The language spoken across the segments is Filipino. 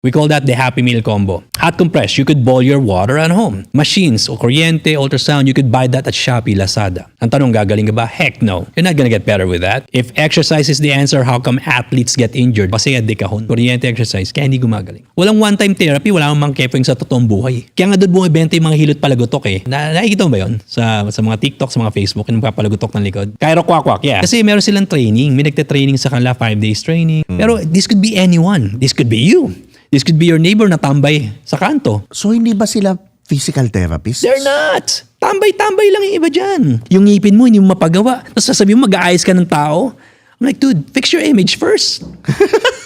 We call that the Happy Meal combo. Hot compress, you could boil your water at home. Machines o kuryente, ultrasound, you could buy that at Shopee, Lazada. Ang tanong, gagaling ka ba? Heck no. You're not gonna get better with that. If exercise is the answer, how come athletes get injured? Kasi adikahon. Kuryente exercise, kaya hindi gumagaling. Walang one-time therapy, wala mang kepeng sa totoong buhay. Kaya nga doon bumibenta yung mga hilot palagutok eh. Nakikita mo ba yun? Sa mga TikTok, sa mga Facebook, yung papalagutok ng likod. Cairo Quack, yeah. Kasi meron silang training. May nagte-training sa kanila, 5 days training. Pero this could be anyone. This could be you. This could be your neighbor na tambay sa kanto. So hindi ba sila physical therapists? They're not. Tambay-tambay lang yung iba dyan. Yung ngipin mo, hindi mo mapagawa. Tapos sasabihin mo, mag-aayos ka ng tao. I'm like, dude, fix your image first.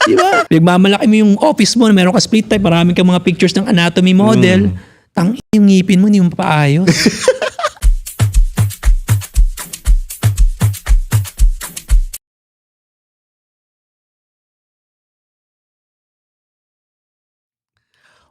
Diba? Nagmamalaki mo yung office mo, meron ka split type, maraming ka mga pictures ng anatomy model. Yung ngipin mo, hindi mo paayos.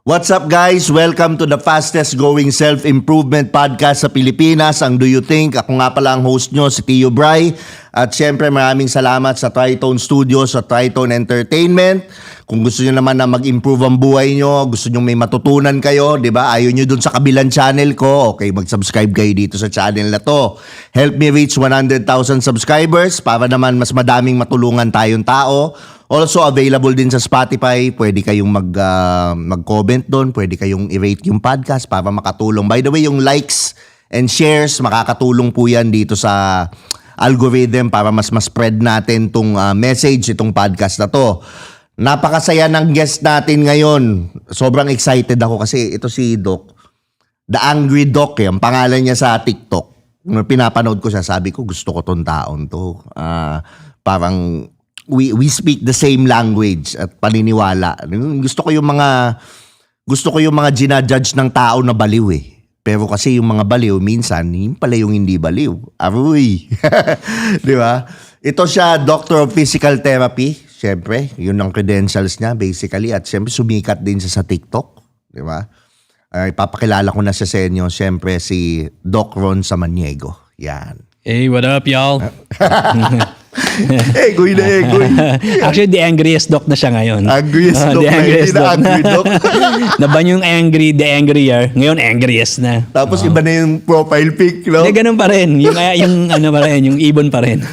What's up guys? Welcome to the fastest growing self-improvement podcast sa Pilipinas, ang Do You Think? Ako nga pala ang host nyo, si Tio Bry. At syempre maraming salamat sa Tritone Studios, sa Tritone Entertainment. Kung gusto nyo naman na mag-improve ang buhay nyo, gusto nyo may matutunan kayo, di ba? Ayaw nyo dun sa kabilang channel ko, okay, mag-subscribe kayo dito sa channel na to. Help me reach 100,000 subscribers para naman mas madaming matulungan tayong tao. Also available din sa Spotify, pwede kayong mag-comment doon, pwede kayong i-rate yung podcast para makatulong. By the way, yung likes and shares, makakatulong po yan dito sa algorithm para mas spread natin itong message, itong podcast na to. Napakasaya ng guest natin ngayon. Sobrang excited ako kasi ito si Doc. The Angry Doc, ang pangalan niya sa TikTok. Nung pinapanood ko siya, sabi ko gusto ko tong taon to. Parang we speak the same language at paniniwala. Gusto ko yung mga ginajudge ng tao na baliw eh. Pero kasi yung mga baliw minsan yun pala yung hindi baliw. Aroy. 'Di ba? Ito siya, Doctor of Physical Therapy. Syempre, yun ang credentials niya basically, at syempre sumikat din siya sa TikTok, 'di ba? Ipapakilala ko na siya sa inyo, syempre si Doc Ron Samaniego. Yan. Hey, what up, y'all? Egoy na egoy. Actually, the angriest doc na siya ngayon. Angriest doc the na, angriest hindi na angry doc. Naban yung angry, the angrier. Ngayon, angriest na. Tapos iba na yung profile pic, no? Hindi, ganun pa rin. Yung ano pa rin, yung ibon pa rin.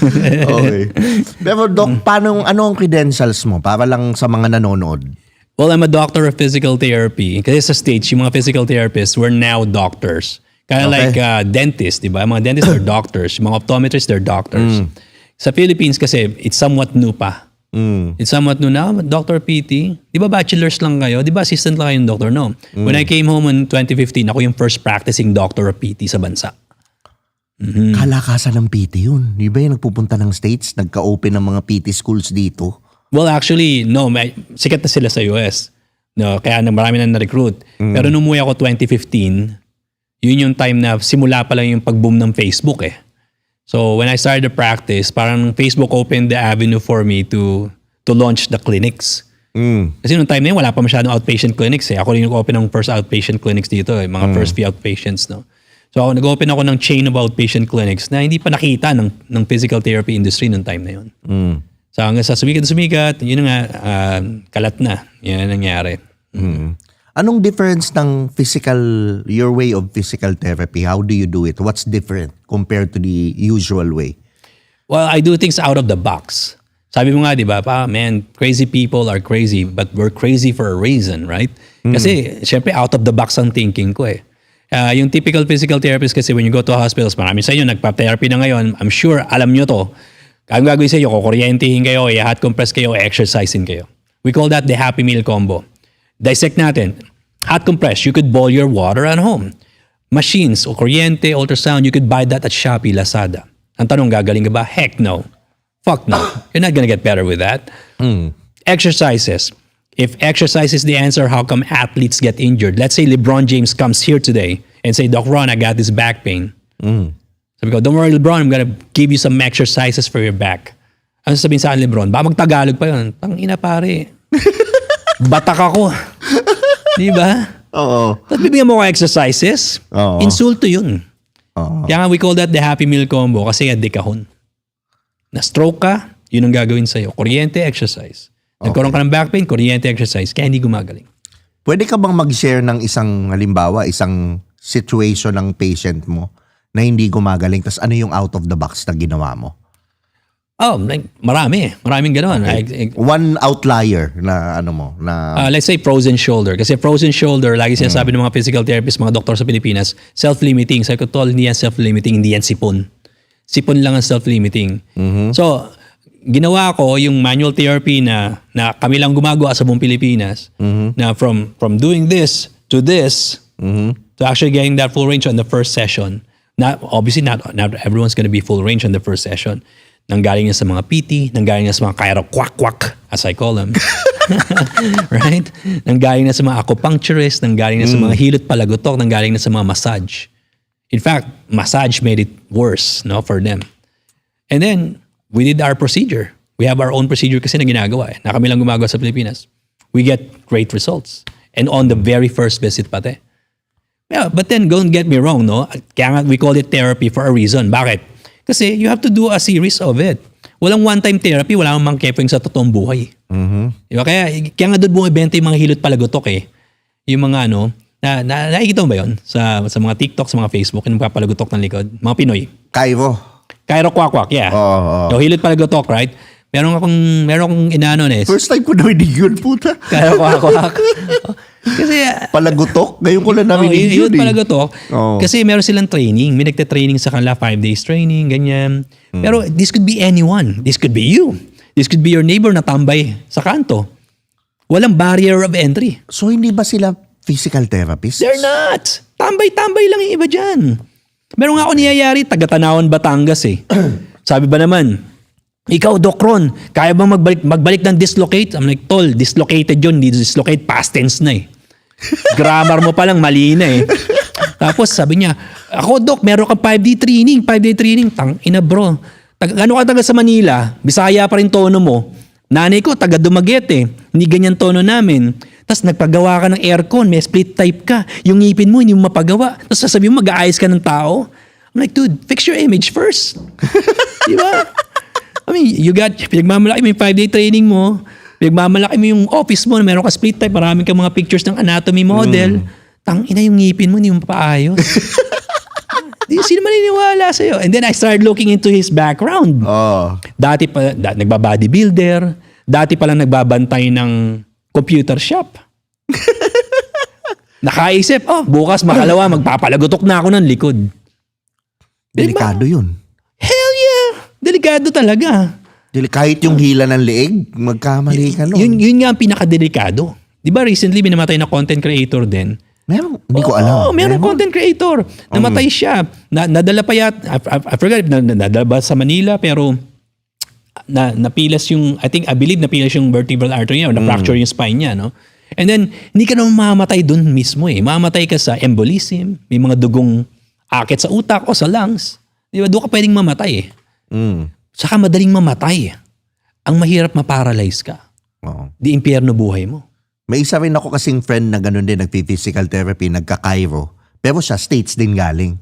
Okay. Pero doc, ano ang credentials mo? Para lang sa mga nanonood. Well, I'm a doctor of physical therapy. Kasi sa States, yung mga physical therapists, we're now doctors. Kaya like dentists, di ba? Mga dentists are doctors. Mga optometrists, they're doctors. Sa Philippines kasi, it's somewhat new pa. It's somewhat new na. Dr. PT, di ba bachelors lang kayo? Di ba assistant lang kayong doctor? No. When I came home in 2015, ako yung first practicing doctor of PT sa bansa. Kalakasan ng PT yun. Di ba yung nagpupunta ng States? Nagka-open ng mga PT schools dito? Well, actually, no. Sikat na sila sa US. No, kaya marami na na-recruit. Pero nung umuwi ako 2015, yun yung time na simula pa lang yung pag-boom ng Facebook eh. So when I started the practice, parang Facebook opened the avenue for me to launch the clinics. Kasi nung time na yun, wala pa masyadong outpatient clinics eh. Ako rin nag-open ng first outpatient clinics dito eh. Mga first few outpatients, no? So nag-open ako ng chain of outpatient clinics na hindi pa nakita ng physical therapy industry nung time na yun. So hanggang sa sumikat, yun nga, kalat na. Yan ang nangyari. Anong difference ng your way of physical therapy? How do you do it? What's different compared to the usual way? Well, I do things out of the box. Sabi mo nga, di ba, man, crazy people are crazy, but we're crazy for a reason, right? Kasi, syempre, out of the box ang thinking ko eh. Yung typical physical therapist kasi when you go to hospitals, marami sa inyo, nagpa-therapy na ngayon, I'm sure, alam nyo to, ang gagawin sa inyo, kukuryentehin kayo, i-hot compress kayo, exercising kayo. We call that the Happy Meal combo. Dissect natin. Hot compress, you could boil your water at home. Machines o kuryente, ultrasound, you could buy that at Shopee, Lazada. Ang tanong, gagaling ka ba? Heck no. Fuck no. You're not gonna get better with that. Exercises. If exercise is the answer, how come athletes get injured? Let's say LeBron James comes here today and say, Doc Ron, I got this back pain. Sabi ko, don't worry LeBron, I'm gonna give you some exercises for your back. Ano sabihin sa akin LeBron? Ba magtagalog pa yun? Tangina pare. Batak ako. Di ba? Oo. Tapos bibigyan mo ko exercises. Oo. Insulto yun. Oo. Kaya nga we call that the Happy Meal combo kasi adikahon. Na-stroke ka, yun ang gagawin sa'yo. Kuryente, exercise. Nagkaroon ka ng back pain, kuryente exercise, kaya hindi gumagaling. Pwede ka bang mag-share ng isang, halimbawa, isang situation ng patient mo na hindi gumagaling, tas ano yung out of the box na ginawa mo? Oh, like, maraming gano'n. One outlier na ano mo, na Let's say frozen shoulder. Kasi frozen shoulder, lagi sinasabi ng mga physical therapists, mga doktor sa Pilipinas, self-limiting. Sabi ko, tol, hindi yan self-limiting, hindi yan sipon. Sipon lang ang self-limiting. So, ginawa ko yung manual therapy na kami lang gumagawa sa buong Pilipinas, na from doing this to this, to actually getting that full range on the first session. Obviously, not everyone's gonna be full range on the first session. Nanggaling na sa mga PT, nanggaling na sa mga chiroquack, as I call them. Right? Nanggaling na sa mga acupuncturist, nanggaling na sa mga hilot palagutok, nanggaling na sa mga massage. In fact, massage made it worse, no, for them. And then, we did our procedure. We have our own procedure kasi na ginagawa na kami lang gumagawa sa Pilipinas. We get great results. And on the very first visit pati. Yeah, but then don't get me wrong, no? Kaya nga we call it therapy for a reason. Bakit? Kasi you have to do a series of it. Walang one-time therapy, wala mang mangkepeng sa totoong buhay. Diba? Kaya nga doon bumibenta yung mga hilot palagutok eh. Yung mga nakikita mo ba yun? Sa mga TikTok, sa mga Facebook, yung papalagutok ng likod. Mga Pinoy. Chiroquack, yeah. So hilot palagutok, right? Meron akong inaano na eh. First time ko narinig yun, puta. Chiroquack. Kasi palagutok? Ngayon ko lang narinig yun eh. Palagutok. Kasi meron silang training. May nagte-training sa kanila, 5 days training, ganyan. Pero this could be anyone. This could be you. This could be your neighbor na tambay sa kanto. Walang barrier of entry. So hindi ba sila physical therapists? They're not. Tambay-tambay lang yung iba dyan. Meron nga ako niyayari, taga-Tanawan, Batangas eh. Sabi ba naman, ikaw, Doc Ron, kaya bang magbalik ng dislocate? I'm like, tol, dislocated yun. Dislocate, past tense na eh. Grammar mo pa lang, mali na eh. Tapos sabi niya, ako Doc, meron kang 5-day training. Tang ina bro. Ano ka taga sa Manila? Bisaya pa rin tono mo. Nanay ko, taga Dumaguete. Hindi ganyan tono namin. Tapos nagpagawa ka ng aircon, may split type ka. Yung ngipin mo, hindi mo mapagawa. Tapos sasabihin mo, mag-aayos ka ng tao. I'm like, dude, fix your image first. Diba? I mean, pinagmamalaki mo yung 5-day training mo, pinagmamalaki mo yung office mo, meron ka split type, maraming ka mga pictures ng anatomy model, tangina yung ngipin mo, hindi mo paayos. Sino maniniwala sa'yo? And then I started looking into his background. Dati pa, nagba-bodybuilder, dati pa lang nagbabantay ng computer shop. Nakaisip, bukas makalawa, magpapalagutok na ako ng likod. Delikado yun. Hell yeah! Delikado talaga. Kahit yung hila ng leeg, magkamali ka nun. Yun nga ang pinakadelikado. Di ba recently binamatay na content creator din? Meron, hindi ko alam. Meron content creator. Namatay siya. Nadala pa I forgot, nadala ba sa Manila, pero napilas yung, I believe napilas yung vertebral artery niya, na-fracture yung spine niya, no? And then, hindi ka naman mamamatay dun mismo eh. Mamamatay ka sa embolism, may mga dugong akit sa utak o sa lungs. Di ba? Doon ka pwedeng mamatay eh. Saka madaling mamatay. Ang mahirap maparalyze ka. Di impyerno buhay mo. May isa rin ako kasing friend na ganun din, nagpi-physical therapy, nagka-Cairo. Pero siya, States din galing.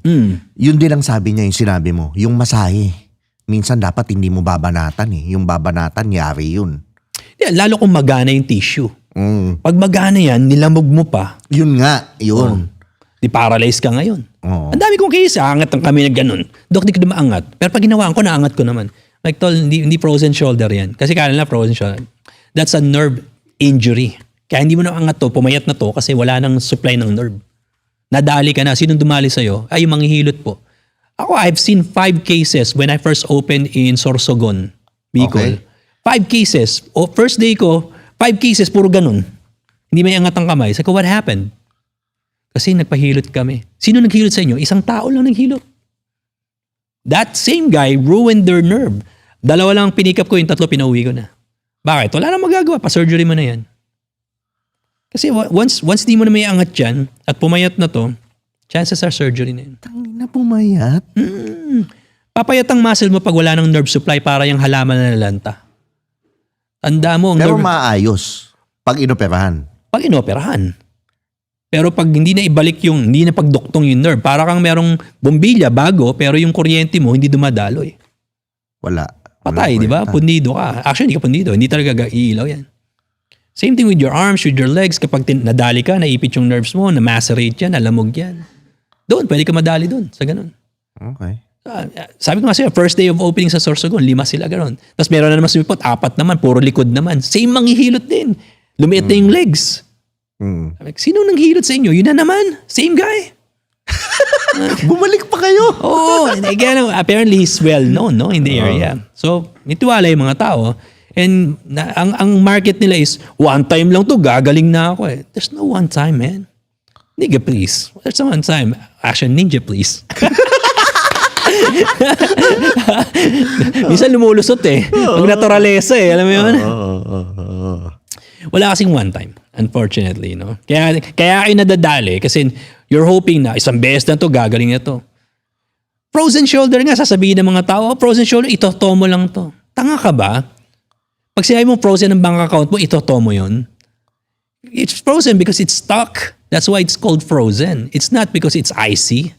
Yun din ang sabi niya, yung sinabi mo, yung masahe. Minsan dapat hindi mo babanatan eh. Yung babanatan, yari yun. Yeah, lalo kung magana yung tissue. Pag magana yan, nilamog mo pa. Yun nga, yun. Di paralyze ka ngayon. Ang dami kong case, angat ang kami na ganun. Dok, di ko na maangat. Pero pag ginawaan ko, naangat ko naman. Like, tol, hindi frozen shoulder yan. Kasi kala na frozen shoulder. That's a nerve injury. Kaya hindi mo na angat to, pumayat na to kasi wala nang supply ng nerve. Nadali ka na. Sinong dumali sa'yo? Ay, yung manghihilot po. Ako, I've seen 5 cases when I first opened in Sorsogon, Bicol. 5 cases. First day ko, 5 cases, puro ganun. Hindi may angat ang kamay. Sabi ko, what happened? Kasi nagpahilot kami. Sino naghilot sa inyo? Isang tao lang naghilot. That same guy ruined their nerve. 2 lang pinikap ko, yung 3 pinauwi ko na. Bakit? Wala nang magagawa. Pa-surgery mo na yan. Kasi once di mo na may angat yan at pumayat na to, chances are surgery na yun. Tangina, pumayat? Papayat ang muscle mo pag wala ng nerve supply para yung halaman na nalanta. Tanda mo. Pero maayos pag inoperahan. Pag inoperahan. Pero pag hindi na ibalik hindi na pagduktong yung nerve, para kang merong bombilya bago, pero yung kuryente mo hindi dumadaloy. Wala. Patay, di ba? Pundido ka. Actually, hindi ka pundido. Hindi talaga iilaw yan. Same thing with your arms, with your legs. Kapag nadali ka, naipit yung nerves mo, na-macerate yan, nalamog yan. Doon, pwede ka madali doon sa ganun. Okay. Sabi ko nga sa'yo, first day of opening sa Sorsogon, 5 sila ganun. Tapos meron na naman sumipot, 4 naman, puro likod naman. Same manghihilot din. Lumiit na yung legs. Sabi ko, sino nang hilot sa inyo? Yun na naman. Same guy. Bumalik pa kayo. Oo. Again, apparently he's well known, no, in the area. So, nitiwala yung mga tao. And ang market nila is, one time lang to, gagaling na ako eh. There's no one time, man. Nigga, please. There's no one time. Action ninja, please. Minsan lumulusot eh. Pag naturalesa eh. Alam mo yun? Wala kasing one time, unfortunately, no? Kaya kayo nadadali kasi you're hoping na isang beses na to, gagaling na to. Frozen shoulder nga, sasabihin ng mga tao, frozen shoulder, itotomo lang to. Tanga ka ba? Pag sinabi mo frozen ng bank account mo, itotomo yun. It's frozen because it's stuck. That's why it's called frozen. It's not because it's icy.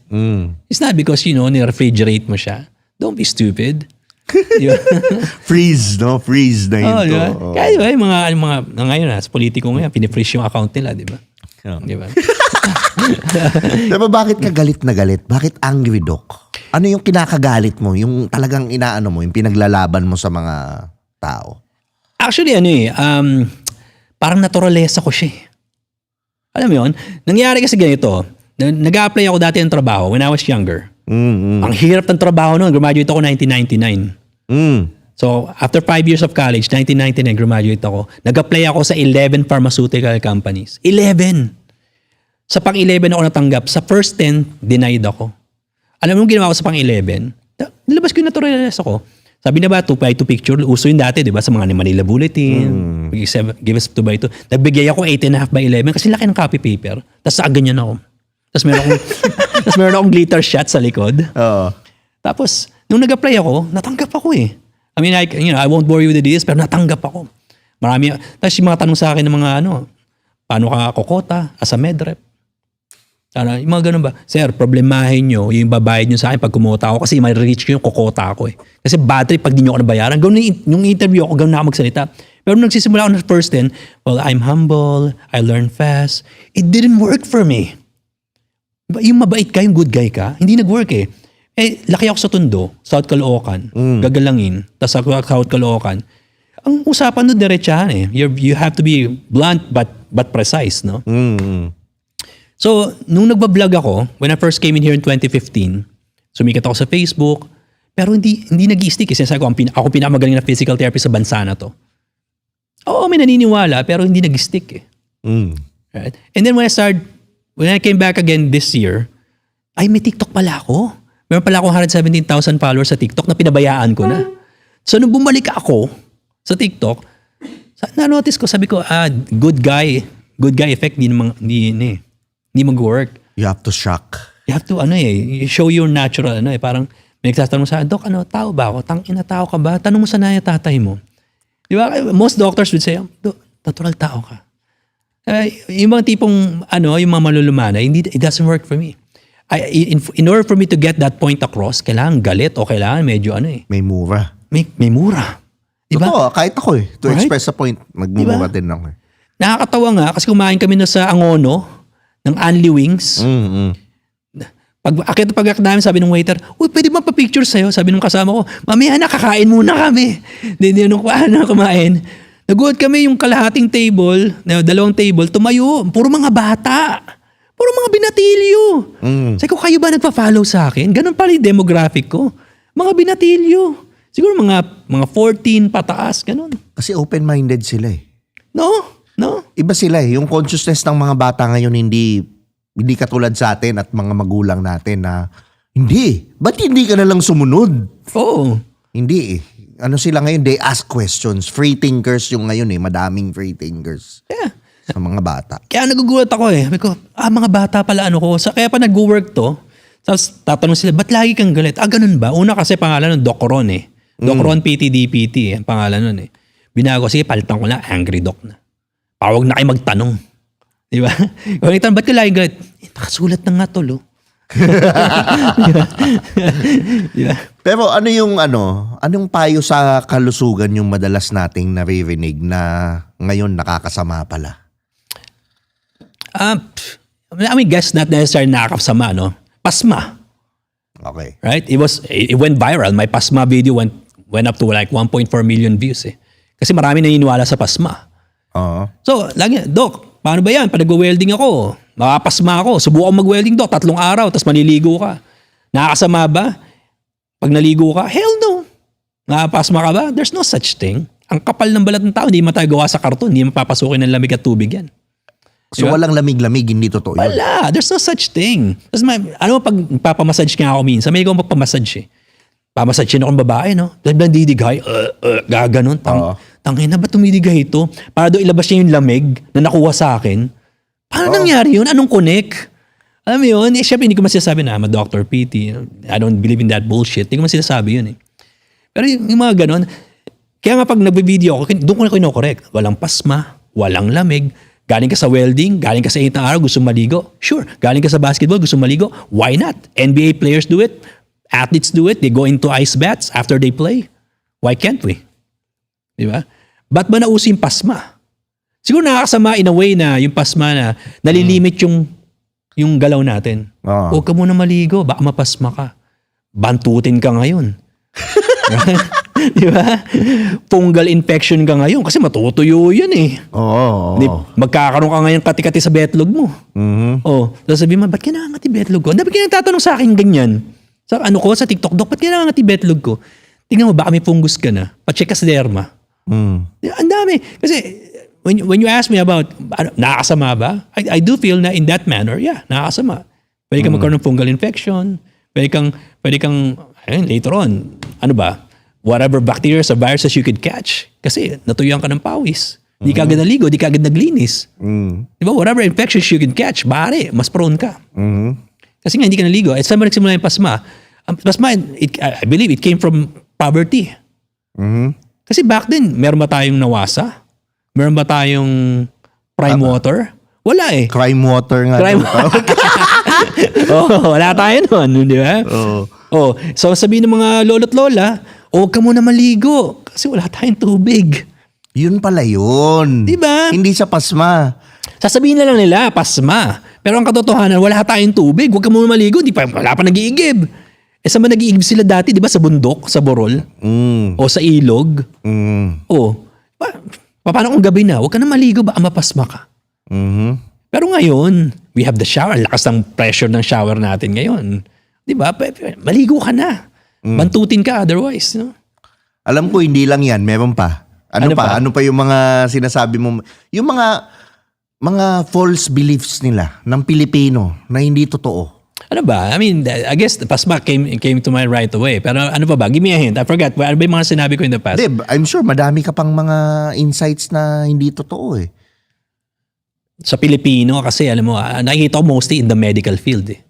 It's not because, ni-refrigerate mo siya. Don't be stupid. Freeze, no? Freeze na yun to. Diba? Kaya diba, yung mga ngayon sa politiko ngayon, pinifreeze yung account nila, di ba? Diba? Diba bakit ka galit na galit? Bakit angry, Doc? Ano yung kinakagalit mo? Yung talagang inaano mo, yung pinaglalaban mo sa mga tao? Actually, parang naturalesa ko siya. Alam mo yun? Nangyari kasi ganito. Nag-a-apply ako dati ng trabaho when I was younger. Ang hirap ng trabaho noon. Graduate ako 1999. So, after 5 years of college, 1999, graduate ako. Nag-apply ako sa 11 pharmaceutical companies. 11! Sa pang-11 ako natanggap. Sa first 10, denied ako. Alam mo yung ginawa ko sa pang-11? Nilabas ko yung naturalesa ko. Sabi na ba, 2x2 picture, uso yun dati, di ba? Sa mga Manila Bulletin, give us 2x2. Nagbigay ako 8.5x11 kasi laki ng copy paper. Tapos ganyan ako. Tapos meron akong glitter shot sa likod. Tapos, nung nag-apply ako, natanggap ako eh. I mean, I won't bore you with the details, pero natanggap ako. Marami. Tapos yung mga tanong sa akin ng mga paano ka kokota as a medrep? Yung mga ganun ba? Sir, problemahin nyo yung babayad nyo sa akin pag kumota ako kasi may reach ko yung kokota ako eh. Kasi battery pag di nyo ako nabayaran. Yung interview ako, gano'n na ako magsalita. Pero nung nagsisimula ako ng first 10, well, I'm humble, I learn fast. It didn't work for me. Yung mabait ka, yung good guy ka, hindi nag-work eh. Laki ako sa Tondo, South Caloocan, gagalangin, tapos sa South Caloocan. Ang usapan doon diretsahan eh. You have to be blunt but precise, no? So, nung nagbablog ako, when I first came in here in 2015, sumikat ako sa Facebook, pero hindi nag-i-stick. Kasi sabi ko, ako pinakamagaling na physical therapist sa bansa na to. Oo, may naniniwala, pero hindi nag-i-stick eh. Right? And then when I came back again this year, may TikTok pala ako. Meron pala akong 117,000 followers sa TikTok na pinabayaan ko na. So, nung bumalik ako sa TikTok, na-notice ko, sabi ko, good guy effect, hindi mag-work. You have to shock. You have to, you show your natural, parang may nagsatanong sa Doc, tao ba ako? Tangina, tao ka ba? Tanong mo sa nanay tatay mo. Di ba? Most doctors would say, Doc, natural tao ka. Yung mga tipong, yung mga malulumana, it doesn't work for me. In order for me to get that point across, kailangan galit o kailangan medyo May mura. May mura. Diba? Totoo, kahit ako eh. To express a point, magmumura din ako eh. Nakakatawa nga kasi kumain kami na sa Angono ng Anli Wings. Pag namin, sabi ng waiter, uy, pwede ba pa-picture sa'yo? Sabi ng kasama ko, mamaya na, kakain muna kami. Then nung kumain, nagulat kami yung kalahating table, 2 table, tumayo. Puro mga bata. Puro mga binatilyo. Sabi ko, kayo ba nagpa-follow sa akin? Ganun pala yung demographic ko. Mga binatilyo. Siguro mga 14 pataas, ganun. Kasi open-minded sila eh. No? Iba sila eh. Yung consciousness ng mga bata ngayon hindi katulad sa atin at mga magulang natin na ba't hindi ka na lang sumunod? Oo. Hindi eh. Ano sila ngayon? They ask questions. Free thinkers yung ngayon eh. Madaming free thinkers. Yeah. Sa mga bata. Kaya nagugulat ako eh. Sabi ko, mga bata pala ko. Kaya pa nag-work to, tapos tatanong sila, ba't lagi kang galit? Ganun ba? Una kasi pangalan ng Doc Ron eh. Doc Ron PTDPT ang pangalan nun eh. Binago, sige, palitan ko na, Angry Doc na. Pawag na kayo magtanong. Di ba? Kung itanong, ba't ka lagi galit? Nakasulat na nga tol, oh. Di ba? Pero anong payo sa kalusugan yung madalas nating naririnig na ngayon nakakasama pala? I mean, guess not necessarily nakakasama, no? Pasma. Okay. Right? It went viral. My pasma video went up to like 1.4 million views eh. Kasi marami naniniwala sa pasma. Oo. So, lagi, Doc, paano ba yan? Pag nag-welding ako, makapasma ako. Subukan mag-welding, Doc, 3 araw, tapos maniligo ka. Nakakasama ba? Pag naligo ka, hell no. Nakapasma ka ba? There's no such thing. Ang kapal ng balat ng tao, hindi matagawa sa karton, hindi mapapasukin ng lamig at tubig yan. So Diba? walang lamig-lamig, hindi totoo yun. Wala. There's no such thing. Tapos, pag papamassage nga ako minsan, may ikaw magpamassage eh. Pamassage yun akong babae, no? Dahil nandidigay, gaganon. Tangina, ba't tumidigay ito? Para doon ilabas niya yung lamig na nakuha sa akin. Paano nangyari yun? Anong connect? Alam mo yun? Eh, syempre, hindi ko masasabi na I'm a Dr. PT. I don't believe in that bullshit. Hindi ko masasabi yun eh. Pero yung mga ganon, kaya nga pag nagbe-video ako, doon ko na kino-correct. Walang pasma, walang lamig. Galing ka sa welding, galing ka sa 8 na araw, gusto maligo. Sure. Galing ka sa basketball, gusto maligo. Why not? NBA players do it. Athletes do it. They go into ice baths after they play. Why can't we? Di ba? Ba't ba nauso yung pasma? Siguro nakakasama in a way na yung pasma na nalilimit yung galaw natin. Huwag ka muna maligo, baka mapasma ka. Bantutin ka ngayon. Di ba? Fungal infection ka ngayon kasi matutuyo yun eh. Oo. Magkakaroon ka ngayon kati-kati sa betlog mo. Oh, tapos sabihin mo, ba't ka nakangati betlog ko? Dapat ka nagtatanong sa akin ganyan. Sa sa TikTok, Dok, ba't ka nakangati betlog ko? Tingnan mo, baka may fungus ka na. Pa-check ka sa derma. Ang dami. Kasi when you ask me about nakakasama ba? I do feel na in that manner, yeah, nakakasama. Pwede kang magkaroon ng fungal infection. Pwede kang later on, whatever bacteria or viruses you could catch. Kasi natuyuan ka ng pawis. Di ka agad naligo, di ka agad naglinis. Diba? Whatever infections you can catch, mas prone ka. Kasi nga hindi ka naligo. At saan ba nagsimula yung pasma? Pasma, I believe it came from poverty. Kasi back then, meron ba tayong nawasa? Meron ba tayong prime water? Wala eh. Crime water nga. Wala tayo nun, di ba? So sabihin ng mga lolo't lola, huwag ka muna maligo kasi wala tayong tubig. Yun pala yun. Di ba? Hindi sa pasma. Sasabihin na lang nila, pasma. Pero ang katotohanan, wala tayong tubig. Huwag ka muna maligo. Wala pa nag-iigib. Saan ba nag-iigib sila dati, di ba? Sa bundok, sa borol. O sa ilog. Paano kung gabi na? Huwag ka na maligo, baka mapasma ka. Pero ngayon, we have the shower. Lakas ng pressure ng shower natin ngayon. Di ba? Maligo ka na. Bantutin ka otherwise. No? Alam ko, hindi lang yan. Meron pa. Ano pa? Ano pa yung mga sinasabi mo? Yung mga false beliefs nila ng Pilipino na hindi totoo. Ano ba? I mean, I guess the pasma came to mind right away. Pero ano pa ba? Give me a hint. I forgot. Ano ba yung mga sinabi ko in the past? I'm sure madami ka pang mga insights na hindi totoo eh. Sa Pilipino kasi, alam mo, nakikita ko mostly in the medical field eh.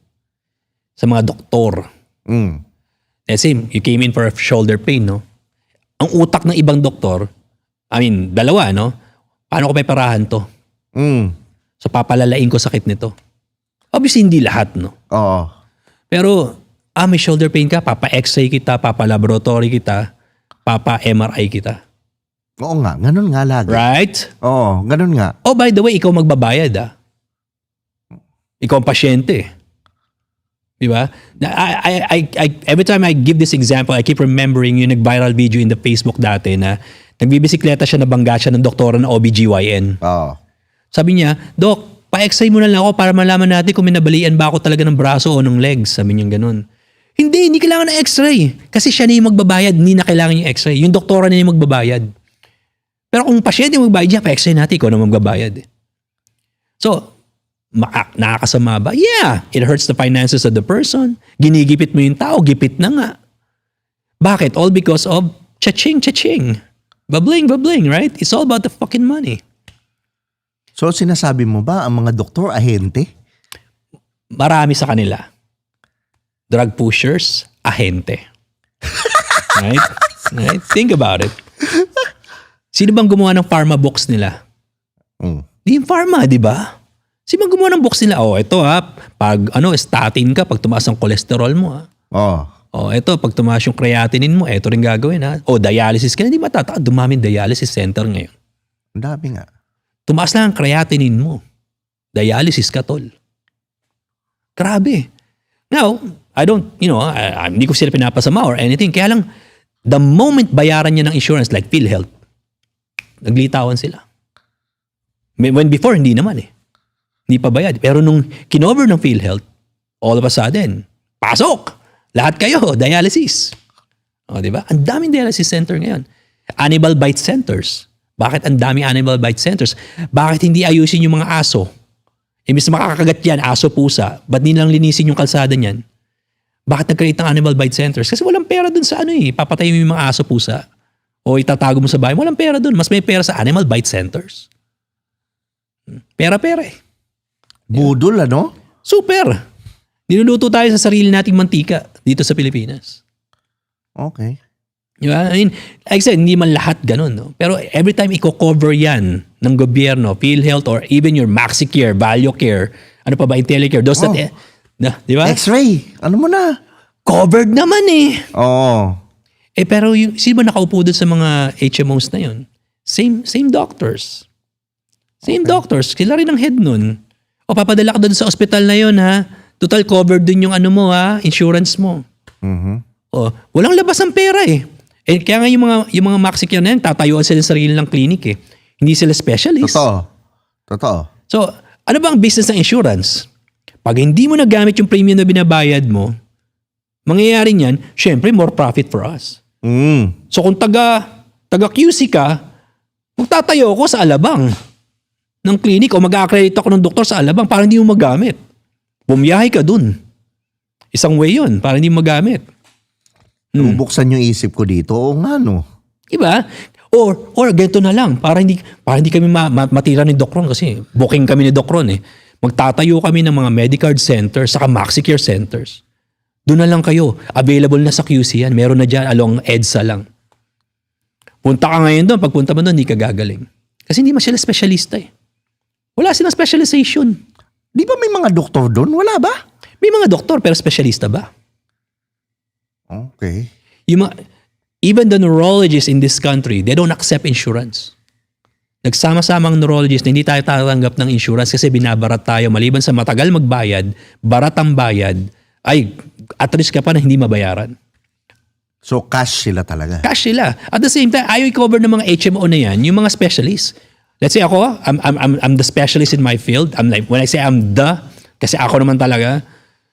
Sa mga doktor. Kasi you came in for a shoulder pain, no? Ang utak ng ibang doktor, dalawa, no? Paano ko peparahan to? So papalalain ko sakit nito. Obviously, hindi lahat, no? Oo. Pero, may shoulder pain ka, papa-x-ray kita, papa-laboratory kita, papa-MRI kita. Oo nga, ganun nga lagi. Right? Oo, ganun nga. Oh, by the way, ikaw magbabayad, Ikaw ang pasyente. Di ba? Every time I give this example, I keep remembering yung nag-viral video in the Facebook dati na nagbibisikleta siya, nabangga siya ng doktora ng OBGYN. Oo. Sabi niya, Dok, pa-x-ray mo na lang ako para malaman natin kung minabalian ba ako talaga ng braso o ng legs. Sabi niya ganun. Hindi kailangan ng x-ray. Kasi siya na yung magbabayad, hindi na kailangan yung x-ray. Yung doktora na yung magbabayad. Pero kung pasyente yung magbabayad, pa-x-ray natin, ikaw na magbabayad. So, nakakasama ba? Yeah, it hurts the finances of the person. Ginigipit mo yung tao, gipit na nga. Bakit? All because of cha-ching. Babling, right? It's all about the fucking money. So, sinasabi mo ba ang mga doktor ahente? Marami sa kanila. Drug pushers, ahente. Right? Think about it. Sino bang gumawa ng pharma box nila? Di yung pharma, di ba? Sino bang gumawa ng box nila? Ito Pag statin ka, pag tumaas ang cholesterol mo, ha? Oh. Eto, pag tumaas yung creatinine mo, eto rin gagawin, ha? Dialysis ka na, hindi matataka, dumami dialysis center ngayon. Ang dami nga. Tumaas lang ang creatinine mo. Dialysis ka, tol. Grabe. Now, I don't, hindi ko sila pinapasama or anything. Kaya lang, the moment bayaran niya ng insurance like PhilHealth, naglitawan sila. When before, hindi naman eh. Hindi pa bayad. Pero nung kinover ng PhilHealth, all of a sudden, pasok! Lahat kayo, dialysis. Diba? Ang daming dialysis center ngayon. Animal bite centers. Bakit ang daming animal bite centers? Bakit hindi ayusin yung mga aso? Imbis na makakagat yan, aso, pusa, ba't di lang linisin yung kalsada niyan? Bakit nag-create ng animal bite centers? Kasi walang pera dun sa papatayin mo yung mga aso, pusa. O itatago mo sa bahay. Walang pera dun. Mas may pera sa animal bite centers. Pera-pera eh. Budol, ano? Super! Niluluto tayo sa sarili nating mantika dito sa Pilipinas. Okay. Diba? I mean, like I said, hindi man lahat ganun. No? Pero every time i-cover yan ng gobyerno, PhilHealth or even your MaxiCare, ValueCare, ano pa ba, IntelliCare, those that, di ba? X-ray. Ano mo na? Covered naman eh. Oo. Pero sino ba nakaupo doon sa mga HMOs na yun? Same doctors. Same doctors. Sila rin ang head nun. Papadala ka doon sa ospital na yun, ha? Total covered din yung insurance mo. Mm-hmm. Walang labas ang pera eh. Kaya nga yung mga MaxiCare na yan, tatayuan sila sa sarili ng clinic eh. Hindi sila specialist. Totoo. So, ano ba ang business ng insurance? Pag hindi mo nagamit yung premium na binabayad mo, mangyayari niyan, syempre more profit for us. So kung taga QC ka, magtatayo ko sa alabang ng clinic o mag-accredit ako ng doktor sa alabang para hindi mo magamit. Bumiyahe ka dun. Isang way yun para hindi mo magamit. Bubuksan yung isip ko dito. Oo nga, no? Diba? Or ganito na lang, para hindi kami matira ni Doc Ron kasi booking kami ni Doc Ron eh. Magtatayo kami ng mga Medicard centers saka MaxiCare centers. Doon na lang kayo. Available na sa QC yan. Meron na dyan along EDSA lang. Punta ka ngayon doon. Pagpunta mo doon, hindi ka gagaling. Kasi hindi man sila specialista eh. Wala silang specialization. Di ba may mga doktor doon? Wala ba? May mga doktor pero specialista ba? Okay. Even the neurologists in this country, they don't accept insurance. Nagsama-samang neurologist na hindi tayo tatanggap ng insurance kasi binabarat tayo. Maliban sa matagal magbayad, barat ang bayad, ay at risk ka pa na hindi mabayaran. So cash sila talaga? Cash sila. At the same time, ayaw i-cover ng mga HMO na yan, yung mga specialists. Let's say ako, I'm the specialist in my field. I'm like, when I say I'm kasi ako naman talaga,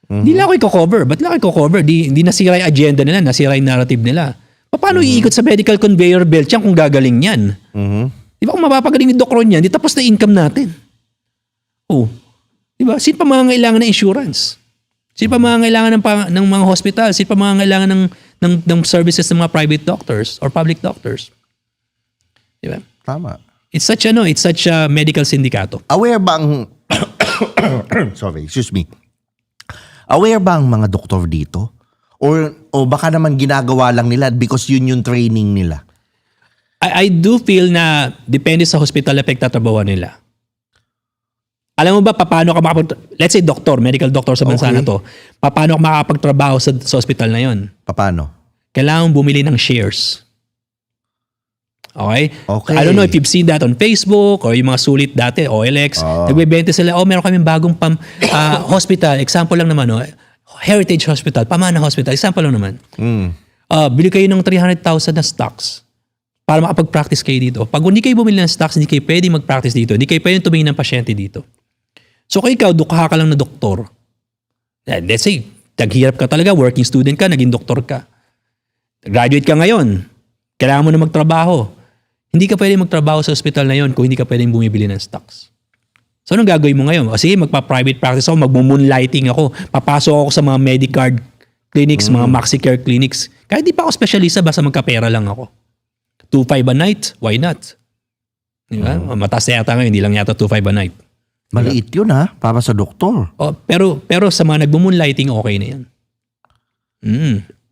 hindi lang ako i-cover. Ba't lang ako i-cover? Hindi nasira yung agenda nila, nasira yung narrative nila. Paano iikot sa medical conveyor belt yan kung gagaling yan? Di ba kung mapapagaling ni Doc Ron yan, di tapos na income natin. Di ba? Sino pa mga kailangan ng insurance? Sino pa mga kailangan ng mga hospital? Sino pa mga kailangan ng services ng mga private doctors or public doctors? Di ba? Tama. It's such a medical syndikato. Aware ba ang Aware ba ang mga doktor dito? O baka naman ginagawa lang nila because yun yung training nila? I do feel na depende sa hospital na pagtatrabawan nila. Alam mo ba paano ka let's say medical doctor sa bansa na to, paano ka makakapagtrabaho sa hospital na yon? Paano? Kailangan bumili ng shares. Okay? I don't know if you've seen that on Facebook or yung mga sulit dati, OLX. Nagbebenta sila, meron kaming bagong hospital. Example lang naman, Heritage Hospital, Pamana Hospital. Example lang naman. Bili kayo ng 300,000 na stocks para makapag-practice kayo dito. Pag hindi kayo bumili ng stocks, hindi kayo pwede mag-practice dito. Hindi kayo pwede tumingin ng pasyente dito. So kung ikaw, dukha ka lang na doktor. Let's say, taghirap ka talaga, working student ka, naging doktor ka. Graduate ka ngayon. Kailangan mo na magtrabaho. Hindi ka pwede magtrabaho sa hospital na yon kung hindi ka pwedeng bumibili ng stocks. So anong gagawin mo ngayon? Sige, magpa-private practice ako, mag-moonlighting ako, papasok ako sa mga Medicard clinics, mga MaxiCare clinics. Kahit di pa ako specialista, basta magkapera lang ako. 2.5 a night, why not? Diba? Mataas na yata ngayon, hindi lang yata 2.5 a night. Maliit yun para sa doktor. Pero sa mga nagmo-moonlighting, okay na yan.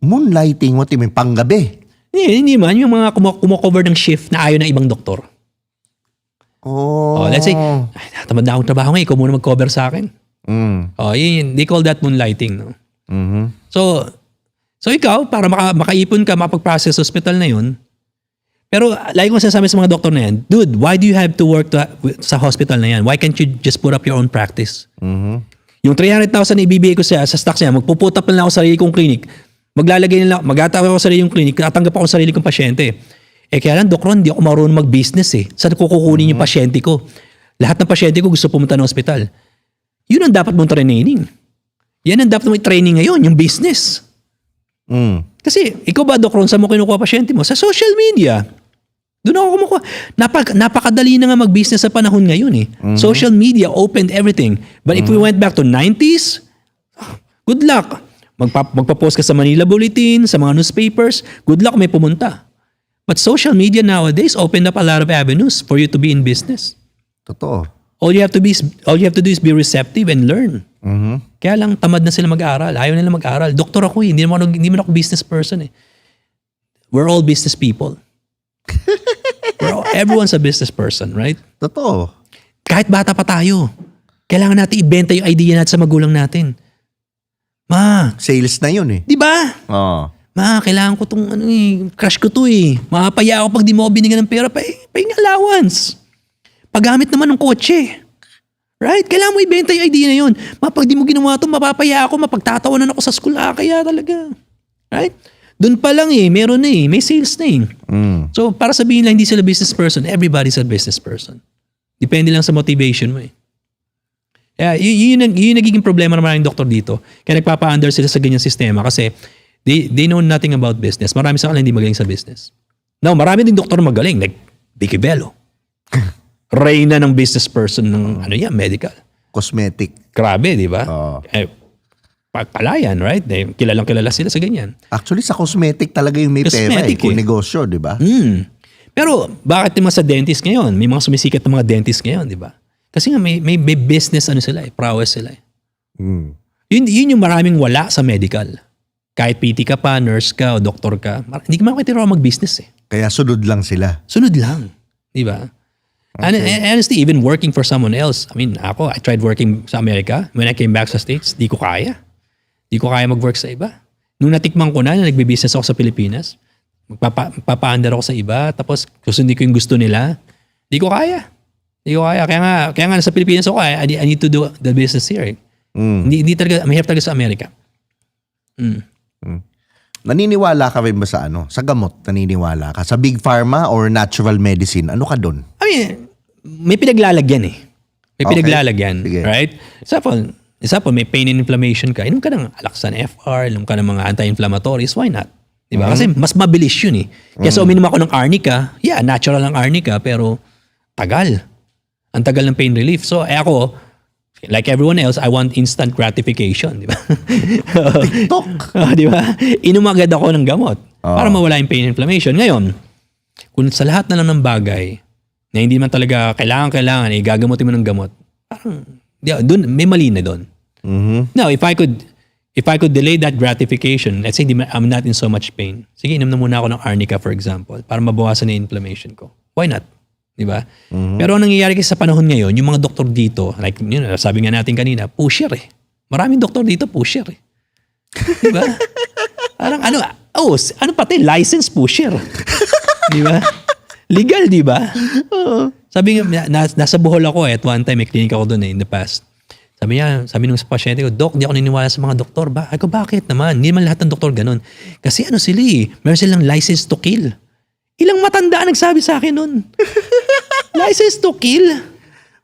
Moonlighting, what you mean? Panggabi? Hindi man. Yung mga kumocover ng shift na ayaw ng ibang doktor. Let's say, tamad na akong trabaho ngayon, ikaw muna mag-cover sa akin. Oh, they call that moonlighting, no? Mhm. So ikaw, para makaipon ka, makapag-process sa hospital na yun, pero like ko sinasabi sa mga doktor na yan, dude, why do you have to work sa hospital na yan? Why can't you just put up your own practice? Yung 300,000 na ibibigay ko sa stocks niya, magpuput up na lang ako sa sarili kong clinic, magatawa ako sa sarili kong clinic, tatanggap ako sa sarili kong pasyente. Kaya lang, doktor, hindi ako marunong mag-business eh. Saan ko kukunin yung pasyente ko? Lahat ng pasyente ko gusto pumunta ng hospital. Yun ang dapat mong training. Yan ang dapat mong training ngayon, yung business. Kasi, ikaw ba, doktor, saan mo kinukuha pasyente mo? Sa social media. Doon ako kumukuha. Napakadali na nga mag-business sa panahon ngayon eh. Social media opened everything. But if we went back to 90s, good luck. Magpa-post ka sa Manila Bulletin, sa mga newspapers, good luck may pumunta. But social media nowadays opened up a lot of avenues for you to be in business. Totoo. All you have to do is be receptive and learn. Kaya lang tamad na sila mag-aaral. Ayaw nila mag-aaral. Doktor ako eh. Hindi man ako business person eh. We're all business people. Everyone's a business person, right? Totoo. Kahit bata pa tayo, kailangan natin ibenta yung idea natin sa magulang natin. Ma, Sales na yun eh. di ba? Oo. Ma, kailangan ko tong crush ko to eh. Mapapaya ako pag di mo ako binigyan ng pera, paying allowance. Paggamit naman ng kotse. Right? Kailangan mo ibenta yung idea na yun. Ma, pag di mo ginawa to, mapapaya ako, mapagtatawanan ako sa school. Kaya talaga. Right? Doon pa lang eh, meron na eh, may sales na eh. So, para sabihin lang hindi sila business person, everybody's a business person. Depende lang sa motivation mo eh. Kaya yun nagiging problema ng maraming doktor dito. Kaya nagpapa-under sila sa ganyang sistema kasi they know nothing about business. Marami sa kanila hindi magaling sa business. Now, marami din doktor magaling, like Vicky Bello. Reyna ng business person ng medical. Cosmetic. Grabe, di ba? Oo. Palayan, right? Kilalang-kilala sila sa ganyan. Actually, sa cosmetic talaga yung may Cosmetic pera kung negosyo, di ba? Pero bakit yung mga sa dentist ngayon? May mga sumisikat na mga dentist ngayon, di ba? Kasi nga may business sila prowess sila eh. Yun yung maraming wala sa medical. Kahit PT ka pa, nurse ka, o doktor ka, hindi ka makakitira mag-business eh. Kaya sunod lang sila. Sunod lang. Di ba? And honestly, even working for someone else. I mean, I tried working sa Amerika. When I came back sa States, di ko kaya. Di ko kaya mag-work sa iba. Nung natikman ko na nagbe-business ako sa Pilipinas, magpapa-under ako sa iba, tapos susundin ko yung gusto nila, di ko kaya. Kaya nga sa Pilipinas ako, I need to do the business here. Hindi talaga, mahirap talaga sa Amerika. Naniniwala ka rin ba sa Sa gamot, naniniwala ka? Sa big pharma or natural medicine? Ano ka doon? I mean, may pinaglalagyan eh. May Okay. pinaglalagyan, Sige. right? Example, may pain and inflammation ka, inom ka ng Alaxan FR, inom ka ng mga anti-inflammatories, why not? Diba? Kasi mas mabilis yun eh. Kaya uminom ako ng arnica, natural ang arnica, pero tagal. Ang tagal ng pain relief. So, ako, like everyone else, I want instant gratification, di ba? TikTok. Di ba? Inom agad ako ng gamot para mawala yung pain and inflammation. Ngayon, kung sa lahat na lang ng bagay na hindi man talaga kailangan, gagamutin mo ng gamot, parang, dun, may mali na doon. Now, if I could delay that gratification, let's say I'm not in so much pain, sige, inom na muna ako ng arnica, for example, para mabawasan na yung inflammation ko. Why not? Di ba? Pero ang nangyayari kasi sa panahon ngayon, yung mga doktor dito, like sabi nga natin kanina, pusher eh. Maraming doktor dito, pusher eh. Di ba? Parang ano pati, license pusher. Di ba? Legal, di ba? Sabi nga, nasa Bohol ako at one time may clinic ako doon in the past. Sabi nung pasyente ko, Doc, di ako naniniwala sa mga doktor ba? Ako, bakit naman? Hindi naman lahat ng doktor ganun. Kasi sila eh, meron silang license to kill. Ilang matanda nagsabi sa akin nun. License to kill.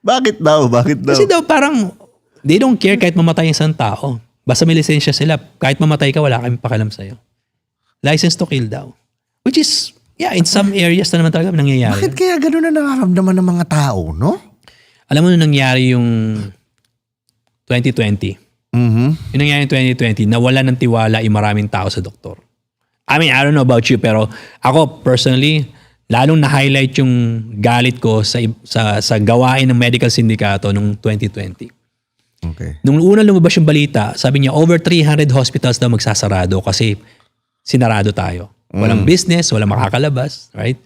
Bakit daw? Kasi daw parang, they don't care kahit mamatay isang tao. Basta may lisensya sila, kahit mamatay ka, wala kami pakialam sa'yo. License to kill daw. Which is, in some areas na naman talaga nangyayari. Bakit kaya gano'n na nakaramdaman ng mga tao, no? Alam mo nung nangyari yung 2020. Yung nangyari yung 2020, nawala ng tiwala yung maraming tao sa doktor. I mean, I don't know about you, pero ako personally, lalong na-highlight yung galit ko sa gawain ng medical sindikato noong 2020. Okay. Nung unang lumabas yung balita, sabi niya over 300 hospitals daw magsasarado kasi sinarado tayo. Walang business, walang makakalabas, right?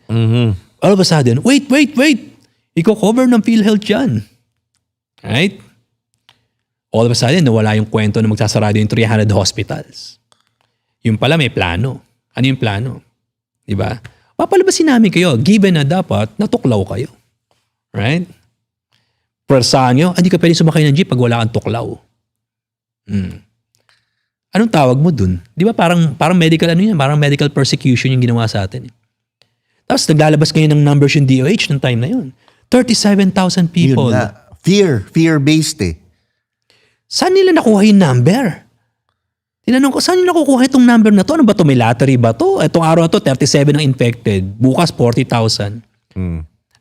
All of a sudden, wait! Iko-cover ng PhilHealth yan. Right? All of a sudden, nawala yung kwento na magsasarado yung 300 hospitals. Yung pala may plano. Ano yung plano? Diba? Papalabasin namin kayo given na dapat natuklaw kayo. Right? Pwersahan nyo, hindi ka pwede sumakay ng jeep pag wala kang tuklaw. Anong tawag mo dun? Di ba parang medical ano yun? Parang medical persecution yung ginawa sa atin. Tapos naglalabas kayo ng numbers yung DOH ng time na yun. 37,000 people. Yun na. Fear-based eh. Saan nila nakuha yung number? Tinanong ko, saan nila nakukuha itong number na to? Ano ba to? May lottery ba to? Itong araw na to, 37 ang infected. Bukas, 40,000.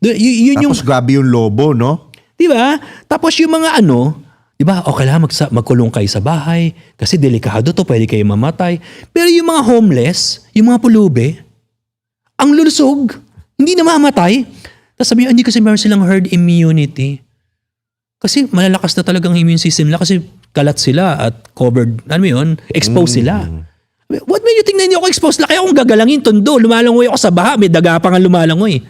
Yun Tapos grabe yung lobo, no? Di ba? Tapos yung mga di ba? O kailangan magkulong kayo sa bahay kasi delikado to, pwede kayo mamatay. Pero yung mga homeless, yung mga pulubi, ang lulusog, hindi na mamatay. Tapos sabi hindi kasi meron silang herd immunity. Kasi malalakas na talagang immune system nila kasi kalat sila at covered, exposed sila. What made you think na hindi ako exposed? Laki akong gagalangin, tondo, lumalangoy ako sa baha, may daga pa nga lumalangoy.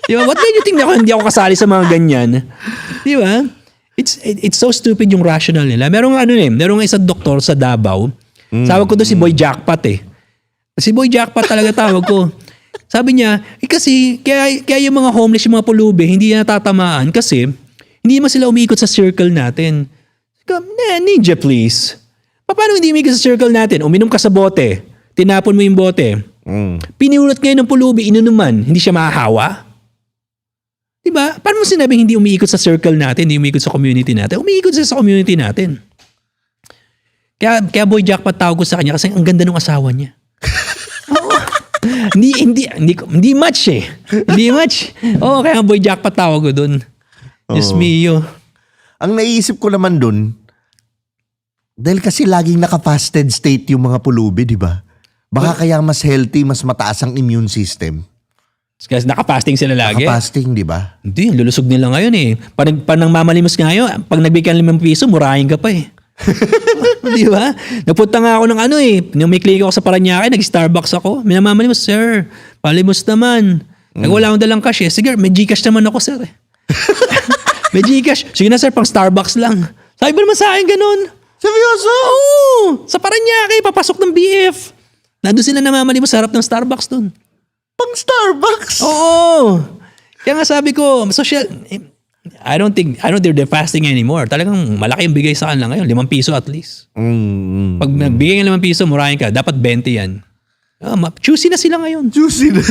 Di ba? What made you think na hindi ako kasali sa mga ganyan? Di ba? It's so stupid yung rational nila. Merong isang doktor sa Davao. Tawag ko doon si Boy Jackpot eh. Si Boy Jackpot talaga tawag ko. Sabi niya, kasi kaya yung mga homeless, yung mga pulubi, hindi na natatamaan kasi hindi naman sila umiikot sa circle natin. Ninja please. Paano hindi umiikot sa circle natin? Uminom ka sa bote. Tinapon mo yung bote. Piniulot ngayon ng pulubi, inunuman. Hindi siya mahahawa? Diba? Paano mo sinabing hindi umiikot sa circle natin, hindi umiikot sa community natin? Umiikot siya sa community natin. Kaya Boy Jackpot tawag ko sa kanya kasi ang ganda ng asawa niya. Hindi much eh. Hindi much. Kaya Boy Jackpot tawag ko dun. Diyos mio. Ang naisip ko naman dun, dahil kasi laging naka-fasted state yung mga pulubi, di ba? Baka kaya mas healthy, mas mataas ang immune system. Kasi naka-fasting sila lagi. Naka-fasting, di ba? Hindi, lulusog nila ngayon eh. Pag nang mamalimos nga ngayon, pag nagbigyan ng 5 piso, murahin ka pa eh. Di ba? Napunta nga ako ng nung may click ako sa Paranaque, nag-Starbucks ako. May namamalimos, sir, palimos naman. Wala akong dalang cash eh. Sige, may Gcash naman ako, sir eh. May Gcash. Sige na sir, pang Starbucks lang. Sabi ba naman sa akin ganun? Seryoso? Oo! Sa Paranaque, papasok ng BF. Nandun sila namamalimos sa harap ng Starbucks dun. Pang Starbucks? Oo! Kaya nga sabi ko, social... I don't think they're fasting anymore. Talagang malaki yung bigay sa kanila ngayon. 5 piso at least. Pag nagbigay ng 5 piso, murahin ka. Dapat 20 yan. Choosy na sila ngayon. Juicy na.